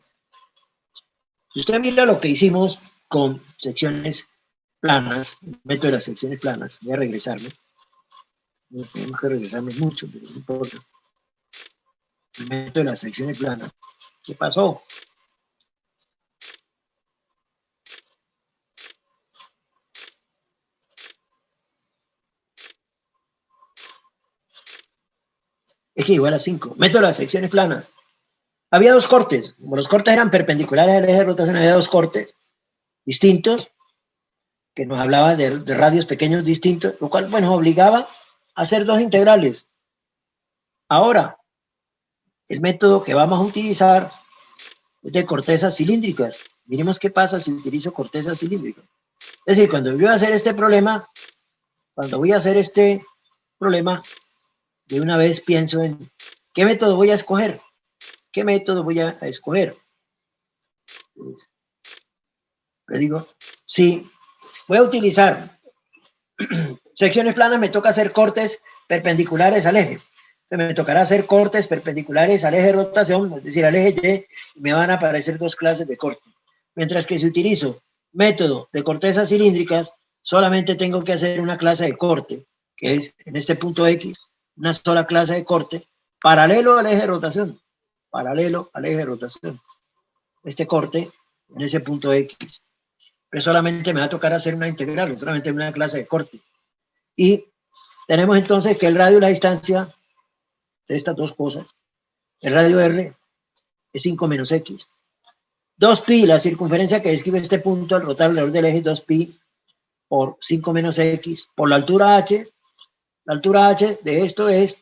Si usted mira lo que hicimos con secciones planas, el método de las secciones planas, voy a regresarme. No tenemos que regresarme mucho, pero no importa. El método de las secciones planas. ¿Qué pasó? X igual a 5. Método de las secciones planas. Había dos cortes. Como los cortes eran perpendiculares al eje de rotación, había dos cortes distintos que nos hablaban de radios pequeños distintos, lo cual bueno, nos obligaba a hacer dos integrales. Ahora, el método que vamos a utilizar es de cortezas cilíndricas. Miremos qué pasa si utilizo cortezas cilíndricas. Es decir, cuando voy a hacer este problema, de una vez pienso en qué método voy a escoger. ¿Qué método voy a escoger? Pues, le digo, sí, voy a utilizar secciones planas, me toca hacer cortes perpendiculares al eje. Entonces me tocará hacer cortes perpendiculares al eje de rotación, es decir, al eje Y, y me van a aparecer dos clases de corte. Mientras que si utilizo método de cortezas cilíndricas, solamente tengo que hacer una clase de corte, que es en este punto X, una sola clase de corte, paralelo al eje de rotación. Paralelo al eje de rotación. Este corte en ese punto X. Pero solamente me va a tocar hacer una integral, solamente una clase de corte. Y tenemos entonces que el radio y la distancia de estas dos cosas, el radio R es 5 menos X. 2pi, la circunferencia que describe este punto al rotar alrededor del eje, 2pi por 5 menos X, por la altura H. La altura H de esto es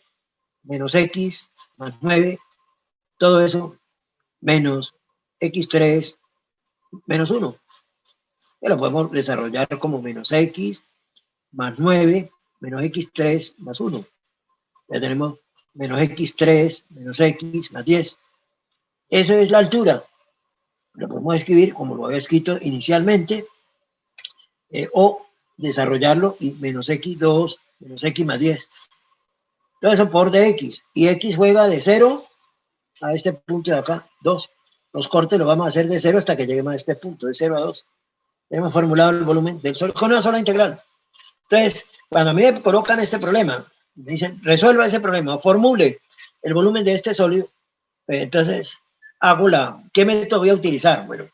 menos X más 9, todo eso menos X3 menos 1. Que lo podemos desarrollar como menos X más 9 menos X3 más 1. Ya tenemos menos X3 menos X más 10. Eso es la altura. Lo podemos escribir como lo había escrito inicialmente, o desarrollarlo y menos X2 menos X más 10. Todo eso por dx. Y X juega de 0 a este punto de acá, 2. Los cortes los vamos a hacer de 0 hasta que lleguemos a este punto, de 0 a 2. Hemos formulado el volumen del Sol con una sola integral. Entonces, cuando a mí me colocan este problema, me dicen, resuelva ese problema, formule el volumen de este sólido, entonces hago ¿qué método voy a utilizar? Bueno,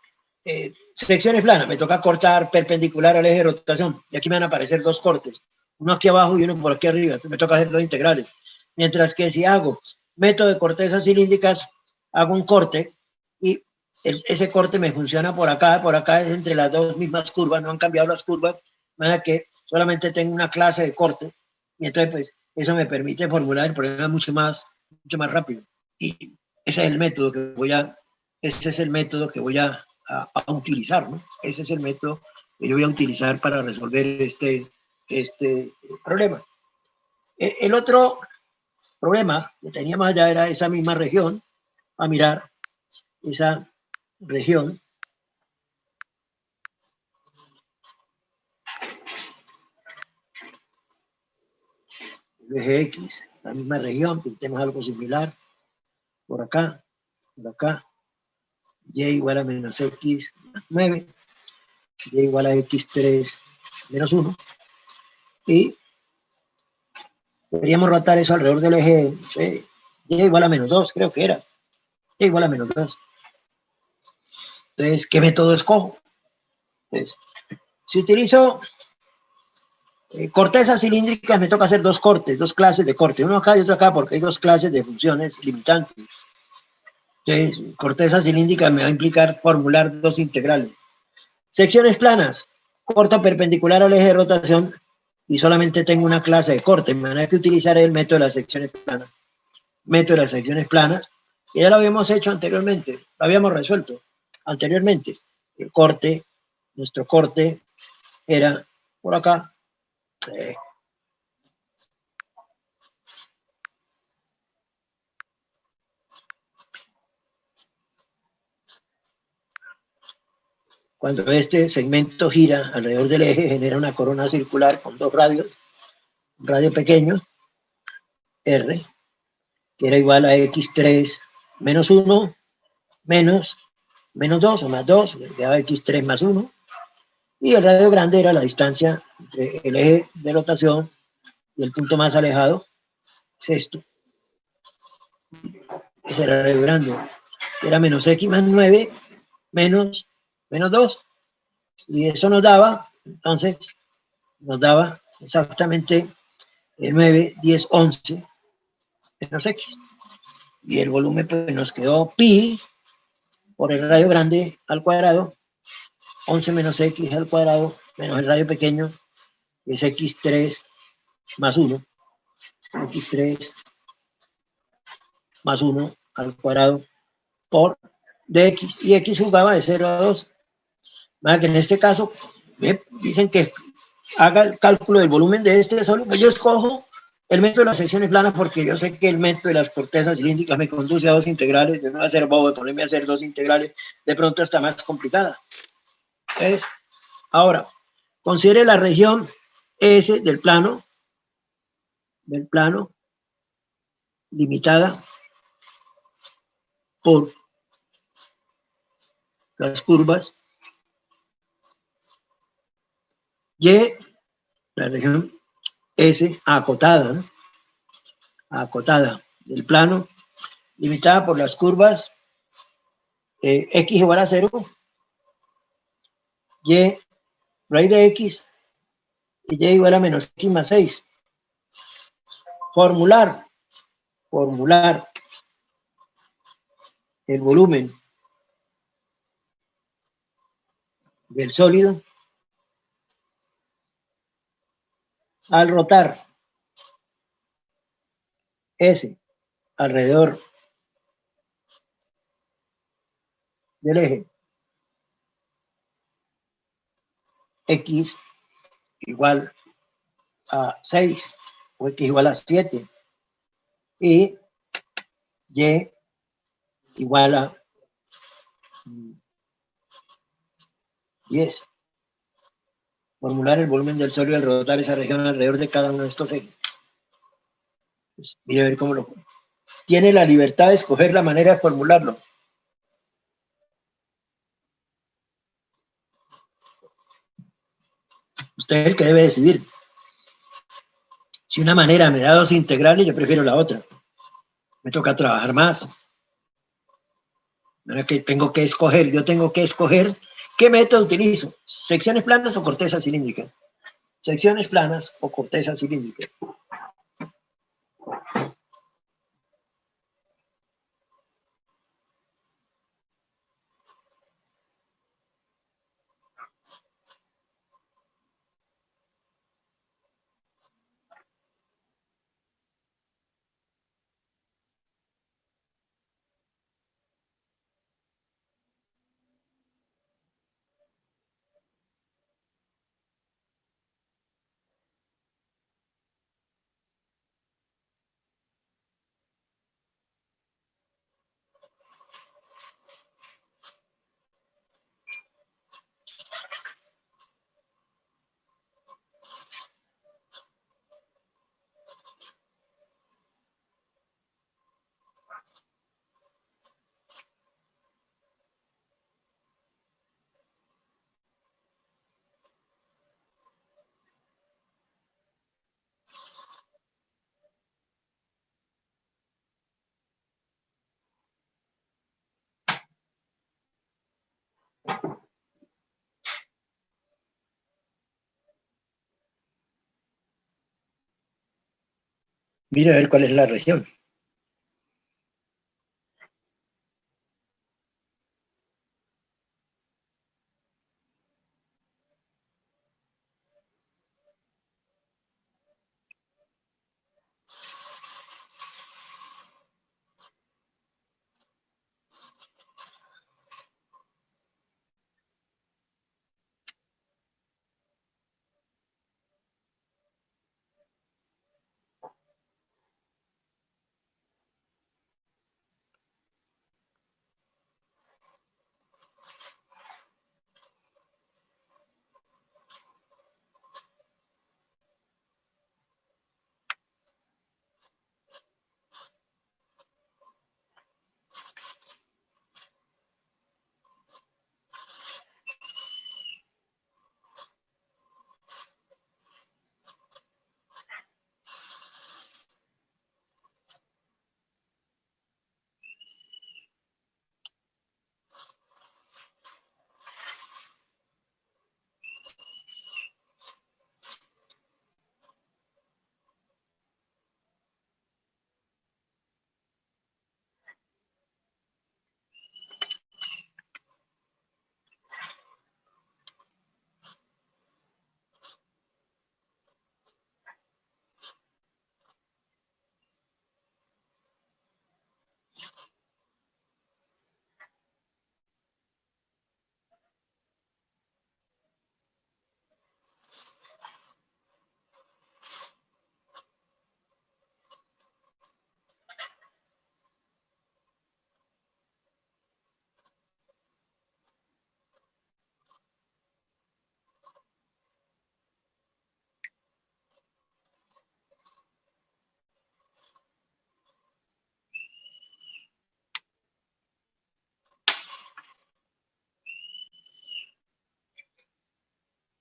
secciones planas, me toca cortar perpendicular al eje de rotación, y aquí me van a aparecer dos cortes, uno aquí abajo y uno por aquí arriba, entonces me toca hacer dos integrales. Mientras que si hago método de cortezas cilíndricas, hago un corte, y ese corte me funciona por acá es entre las dos mismas curvas, no han cambiado las curvas, de manera que solamente tengo una clase de corte, y entonces pues eso me permite formular el problema mucho más rápido. Y ese es el método que voy a utilizar, ¿no? Ese es el método que yo voy a utilizar para resolver este problema. El otro problema que teníamos allá era esa misma región, a mirar esa región. El eje X, la misma región, pintemos algo similar, por acá, y igual a menos x más 9, y igual a x3 menos 1, y deberíamos rotar eso alrededor del eje y igual a menos 2, creo que era, y igual a menos 2. Entonces, ¿qué método escojo? Entonces, si utilizo cortezas cilíndricas, me toca hacer dos cortes, dos clases de corte, uno acá y otro acá, porque hay dos clases de funciones limitantes. Entonces, corteza cilíndrica me va a implicar formular dos integrales. Secciones planas, corto perpendicular al eje de rotación y solamente tengo una clase de corte, de manera que utilizaré el método de las secciones planas. Método de las secciones planas, que ya lo habíamos hecho anteriormente, lo habíamos resuelto anteriormente. El corte, nuestro corte era por acá. Cuando este segmento gira alrededor del eje, genera una corona circular con dos radios, un radio pequeño, R, que era igual a x3 menos 1 menos 2 o más 2, le daba x3 más 1, y el radio grande era la distancia entre el eje de rotación y el punto más alejado, es esto. Ese era el radio grande, era menos x más 9 menos 2, y eso nos daba, entonces, nos daba exactamente 9, 10, 11 menos x. Y el volumen pues, nos quedó pi por el radio grande al cuadrado, 11 menos x al cuadrado, menos el radio pequeño, que es x3 más 1, x3 más 1 al cuadrado por dx, y x jugaba de 0 a 2. Que en este caso me dicen que haga el cálculo del volumen de este sólido, pues yo escojo el método de las secciones planas porque yo sé que el método de las cortezas cilíndricas me conduce a dos integrales, yo no voy a ser bobo de ponerme a hacer dos integrales, de pronto está más complicada. Entonces, ahora, considere la región S del plano limitada por las curvas Y, la región S acotada, ¿no? Acotada del plano, limitada por las curvas x igual a 0, y raíz de x y y igual a menos x más 6. Formular el volumen del sólido al rotar S alrededor del eje x igual a 6 o x igual a 7 y y igual a 10. Formular el volumen del sólido al rotar esa región alrededor de cada uno de estos ejes. Pues, mire a ver cómo lo pone. Tiene la libertad de escoger la manera de formularlo. Usted es el que debe decidir. Si una manera me da dos integrales, yo prefiero la otra. Me toca trabajar más. Que tengo que escoger, yo tengo que escoger qué método utilizo. Secciones planas o corteza cilíndrica. Secciones planas o corteza cilíndrica. Mira a ver cuál es la región.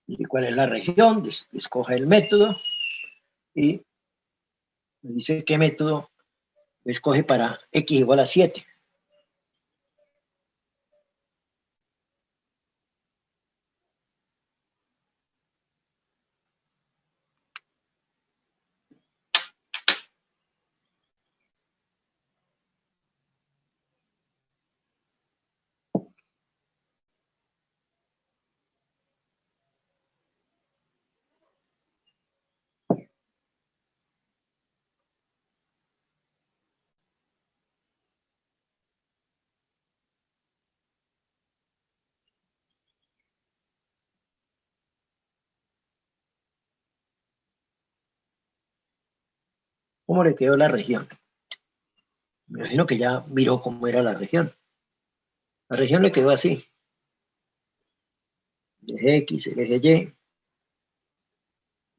Y cuál es la región, escoja el método y me dice qué método escoge para x igual a 7. ¿Cómo le quedó la región? Me imagino que ya miró cómo era la región. La región le quedó así. El eje X, el eje Y.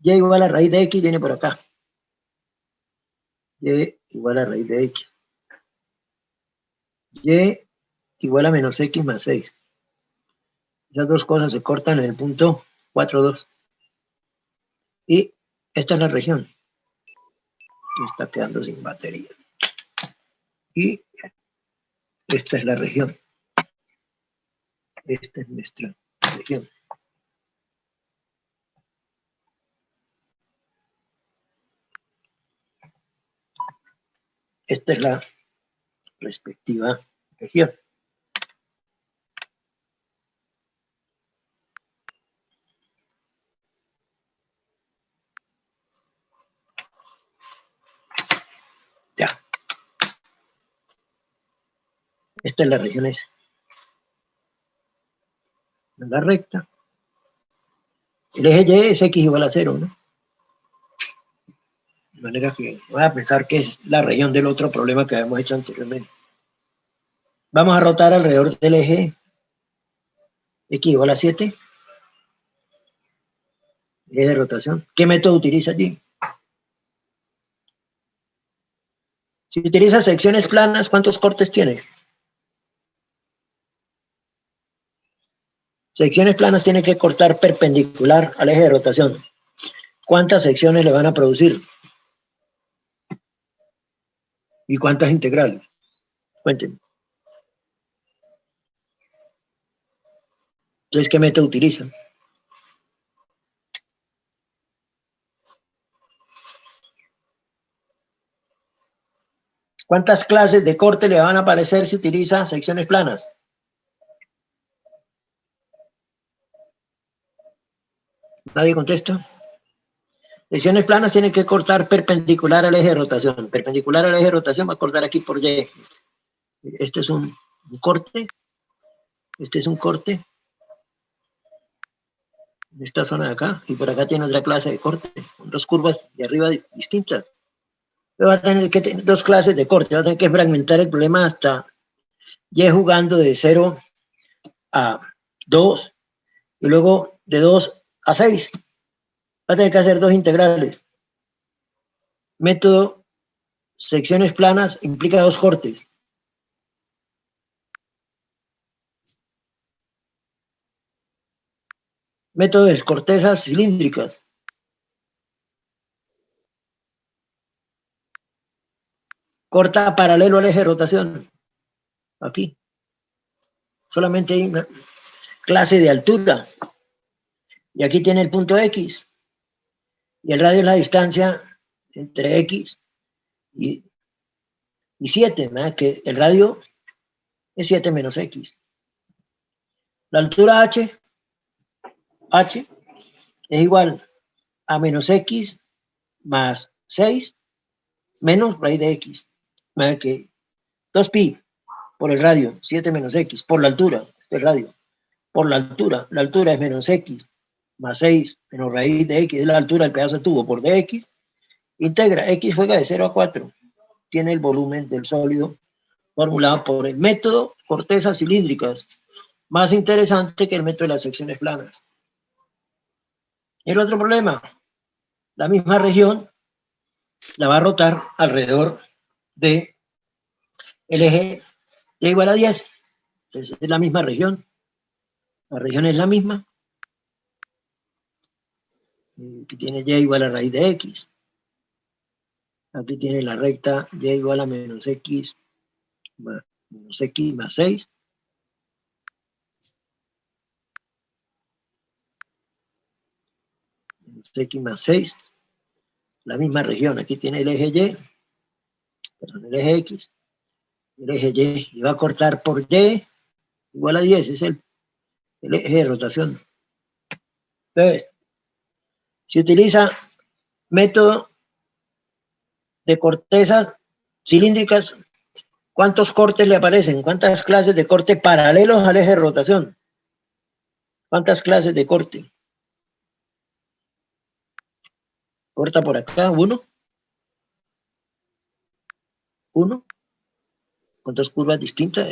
Y igual a raíz de X viene por acá. Y igual a raíz de X. Y igual a menos X más 6. Esas dos cosas se cortan en el punto 4, 2. Y esta es la región. Que está quedando sin batería. Y esta es la región. Esta es nuestra región. Esta es la respectiva región. Ya. Esta es la región S. En la recta. El eje Y es X igual a 0, ¿no? De manera que voy a pensar que es la región del otro problema que habíamos hecho anteriormente. Vamos a rotar alrededor del eje X igual a 7. El eje de rotación. ¿Qué método utiliza allí? Si utiliza secciones planas, ¿cuántos cortes tiene? Secciones planas tiene que cortar perpendicular al eje de rotación. ¿Cuántas secciones le van a producir? ¿Y cuántas integrales? Cuéntenme. Entonces, ¿qué método utilizan? ¿Cuántas clases de corte le van a aparecer si utiliza secciones planas? ¿Nadie contesta? Secciones planas tienen que cortar perpendicular al eje de rotación. Perpendicular al eje de rotación va a cortar aquí por Y. Este es un corte. Este es un corte. En esta zona de acá. Y por acá tiene otra clase de corte. Con dos curvas de arriba distintas. Pero va a tener que tener dos clases de corte. Va a tener que fragmentar el problema hasta Y jugando de 0 a 2. Y luego de 2 a 6. Va a tener que hacer dos integrales. Método secciones planas implica dos cortes. Método de cortezas cilíndricas. Corta paralelo al eje de rotación. Aquí. Solamente hay una clase de altura. Y aquí tiene el punto X. Y el radio es la distancia entre X y 7, ¿verdad? Que el radio es 7 menos X. La altura H es igual a menos X más 6 menos raíz de X. ¿Verdad? Que 2pi por el radio, 7 menos X, por la altura, el radio, por la altura es menos X más 6 menos raíz de X, es la altura del pedazo de tubo por dx, integra, X juega de 0 a 4, tiene el volumen del sólido formulado por el método cortezas cilíndricas, más interesante que el método de las secciones planas. El otro problema, la misma región la va a rotar alrededor de el eje Y igual a 10. Entonces, es la misma región. La región es la misma. Aquí tiene Y igual a raíz de X. Aquí tiene la recta Y igual a menos X más 6. Menos X más 6. La misma región. Aquí tiene el eje Y. Perdón, el eje X. El eje Y. Y va a cortar por Y igual a 10. Es el eje de rotación. Entonces, se utiliza método de cortezas cilíndricas. ¿Cuántos cortes le aparecen? ¿Cuántas clases de corte paralelos al eje de rotación? ¿Cuántas clases de corte? Corta por acá, uno, con dos curvas distintas,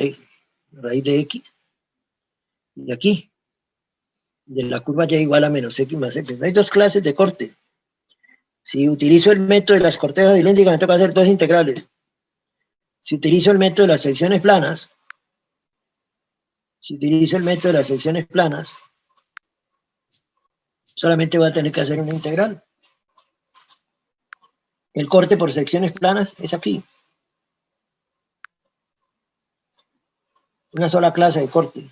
raíz de X. Y aquí, de la curva Y igual a menos X más X. Hay dos clases de corte. Si utilizo el método de las cortezas cilíndricas, me toca hacer dos integrales. Si utilizo el método de las secciones planas, solamente voy a tener que hacer una integral. El corte por secciones planas es aquí. Una sola clase de corte.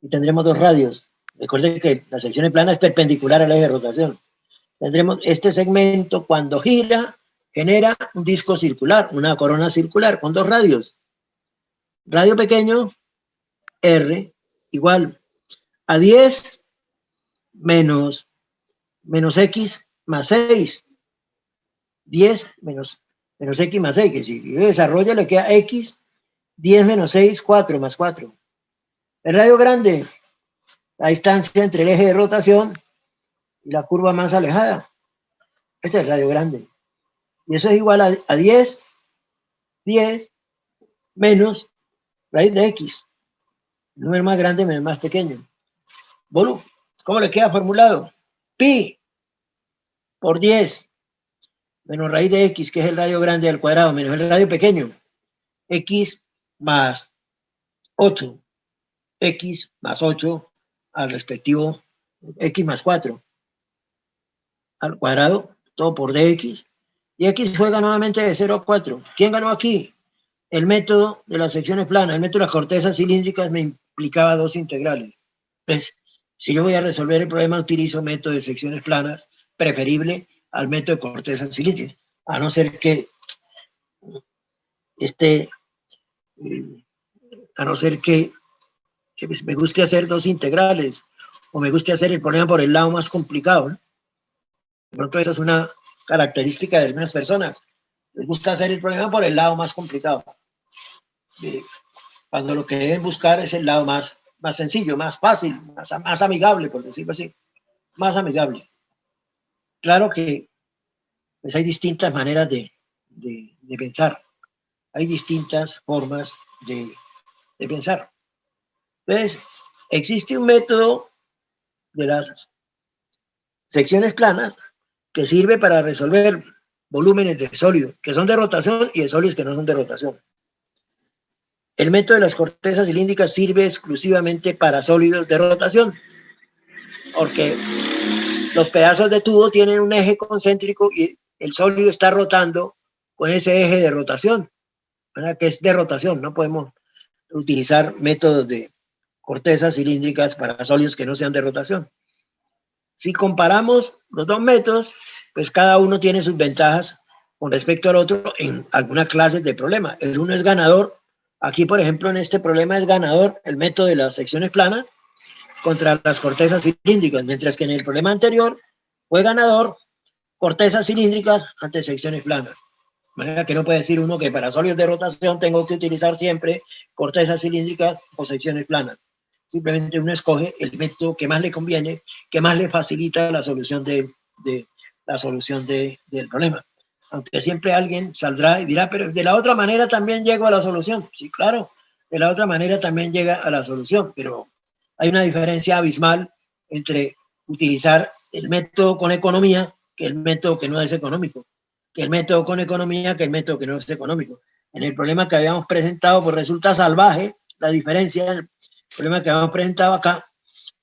Y tendremos dos radios. Recuerden que la sección plana es perpendicular al eje de rotación. Tendremos este segmento, cuando gira, genera un disco circular, una corona circular con dos radios. Radio pequeño, R, igual a 10 menos X más 6. 10 menos X más 6, que si desarrolla le queda X, 10 menos 6, 4 más 4. El radio grande, la distancia entre el eje de rotación y la curva más alejada. Este es el radio grande. Y eso es igual a 10 menos raíz de X. El número más grande menos el más pequeño. Volumen. ¿Cómo le queda formulado? Pi por 10 menos raíz de X, que es el radio grande al cuadrado, menos el radio pequeño. X más 8. X más 8 al respectivo X más 4 al cuadrado, todo por dx. Y X juega nuevamente de 0 a 4. ¿Quién ganó aquí? El método de las secciones planas. El método de las cortezas cilíndricas me implicaba dos integrales. Entonces, si yo voy a resolver el problema, utilizo método de secciones planas, preferible al método de cortezas cilíndricas. A no ser que a no ser que me guste hacer dos integrales o me guste hacer el problema por el lado más complicado, ¿no? De pronto esa es una característica de algunas personas. Les gusta hacer el problema por el lado más complicado. Cuando lo que deben buscar es el lado más sencillo, más fácil, más amigable, por decirlo así. Más amigable. Claro que pues hay distintas maneras de pensar. Hay distintas formas de pensar. Entonces, existe un método de las secciones planas que sirve para resolver volúmenes de sólido, que son de rotación, y de sólidos que no son de rotación. El método de las cortezas cilíndricas sirve exclusivamente para sólidos de rotación, porque los pedazos de tubo tienen un eje concéntrico y el sólido está rotando con ese eje de rotación, ¿verdad? Que es de rotación. No podemos utilizar métodos de cortezas cilíndricas para sólidos que no sean de rotación. Si comparamos los dos métodos, pues cada uno tiene sus ventajas con respecto al otro en algunas clases de problema. El uno es ganador. Aquí, por ejemplo, en este problema es ganador el método de las secciones planas contra las cortezas cilíndricas, mientras que en el problema anterior fue ganador cortezas cilíndricas ante secciones planas. De manera que no puede decir uno que para sólidos de rotación tengo que utilizar siempre cortezas cilíndricas o secciones planas. Simplemente uno escoge el método que más le conviene, que más le facilita la solución del problema. Aunque siempre alguien saldrá y dirá, pero de la otra manera también llego a la solución. Sí, claro, de la otra manera también llega a la solución, pero hay una diferencia abismal entre utilizar el método con economía que el método que no es económico, que el método con economía que el método que no es económico. En el problema que habíamos presentado, pues resulta salvaje la diferencia. El problema que habíamos presentado acá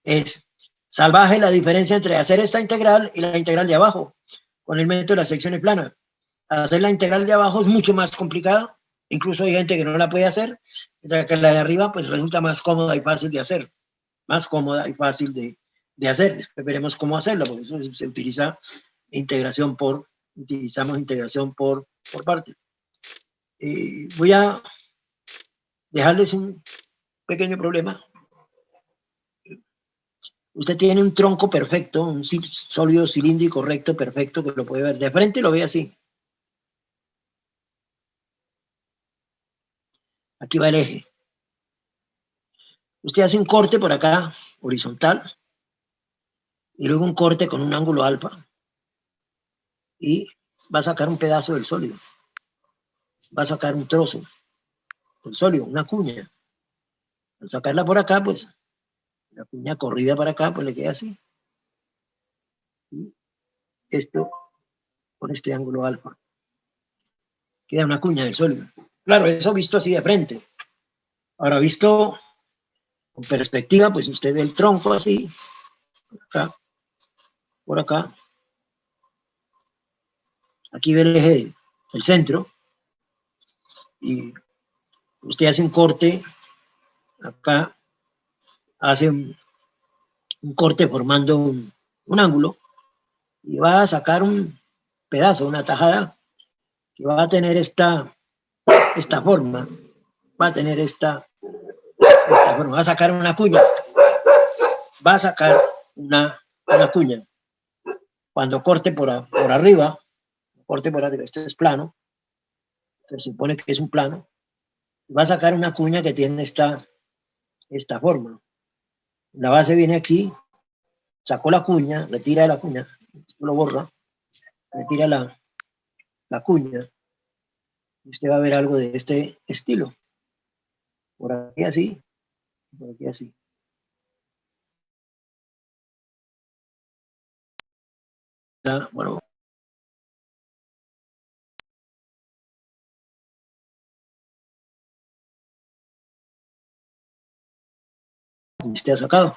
es salvaje la diferencia entre hacer esta integral y la integral de abajo, con el método de las secciones planas. Hacer la integral de abajo es mucho más complicada, incluso hay gente que no la puede hacer, mientras que la de arriba pues resulta más cómoda y fácil de hacer, más cómoda y fácil de hacer. Después veremos cómo hacerlo, porque eso se utiliza utilizamos integración por partes. Voy a dejarles un pequeño problema. Usted tiene un tronco perfecto, un sólido cilíndrico recto perfecto, que lo puede ver de frente, lo ve así. Aquí va el eje. Usted hace un corte por acá, horizontal, y luego un corte con un ángulo alfa, y va a sacar un pedazo del sólido. Va a sacar un trozo del sólido, una cuña. Al sacarla por acá, pues, la cuña corrida para acá, pues le queda así. Y esto, con este ángulo alfa, queda una cuña del sólido. Claro, eso visto así de frente. Ahora, visto con perspectiva, pues usted ve el tronco así, por acá. Aquí ve el eje del centro. Y usted hace un corte, acá hace un corte formando un ángulo y va a sacar un pedazo, una tajada que va a tener esta forma, va a tener esta forma, va a sacar una cuña, va a sacar una cuña. Cuando corte por arriba, esto es plano, se supone que es un plano, va a sacar una cuña que tiene esta forma. La base viene aquí, sacó la cuña, retira la cuña, lo borra, retira la cuña, y usted va a ver algo de este estilo. Por aquí así, por aquí así. Bueno. Usted ha sacado.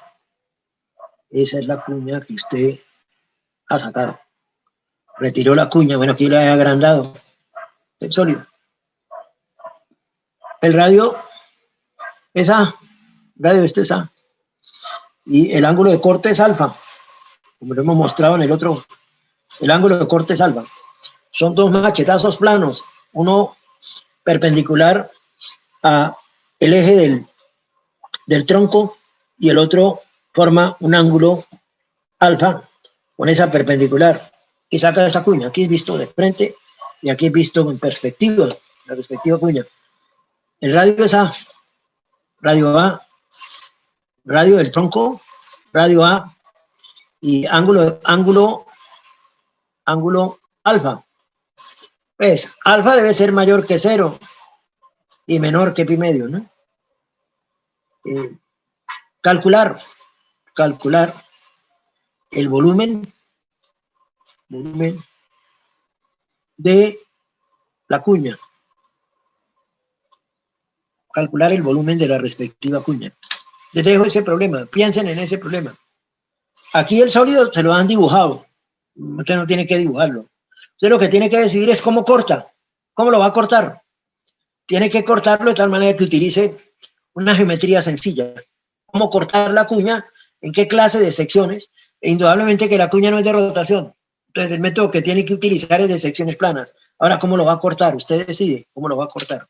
Esa es la cuña que usted ha sacado. Retiró la cuña, bueno, aquí la he agrandado el sólido. El radio es A, radio este es A. Y el ángulo de corte es alfa, como lo hemos mostrado en el otro. El ángulo de corte es alfa. Son dos machetazos planos, uno perpendicular a el eje del tronco y el otro forma un ángulo alfa con esa perpendicular y saca esta cuña. Aquí es visto de frente y aquí es visto en perspectiva, la respectiva cuña. El radio es A, radio del tronco, radio A y ángulo alfa. Pues alfa debe ser mayor que 0 y menor que pi medio, ¿no? Calcular el volumen de la cuña. Calcular el volumen de la respectiva cuña. Les dejo ese problema, piensen en ese problema. Aquí el sólido se lo han dibujado, usted no tiene que dibujarlo. Usted lo que tiene que decidir es cómo corta, cómo lo va a cortar. Tiene que cortarlo de tal manera que utilice una geometría sencilla. Cómo cortar la cuña, en qué clase de secciones, e indudablemente que la cuña no es de rotación. Entonces el método que tiene que utilizar es de secciones planas. Ahora, ¿cómo lo va a cortar? Usted decide cómo lo va a cortar.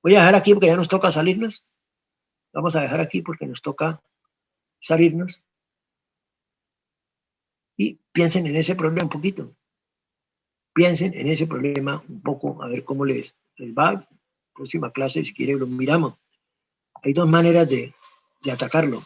Voy a dejar aquí porque ya nos toca salirnos. Vamos a dejar aquí porque nos toca salirnos. Y piensen en ese problema un poquito. Piensen en ese problema un poco, a ver cómo les va. Próxima clase, si quieren, lo miramos. Hay dos maneras de atacarlo.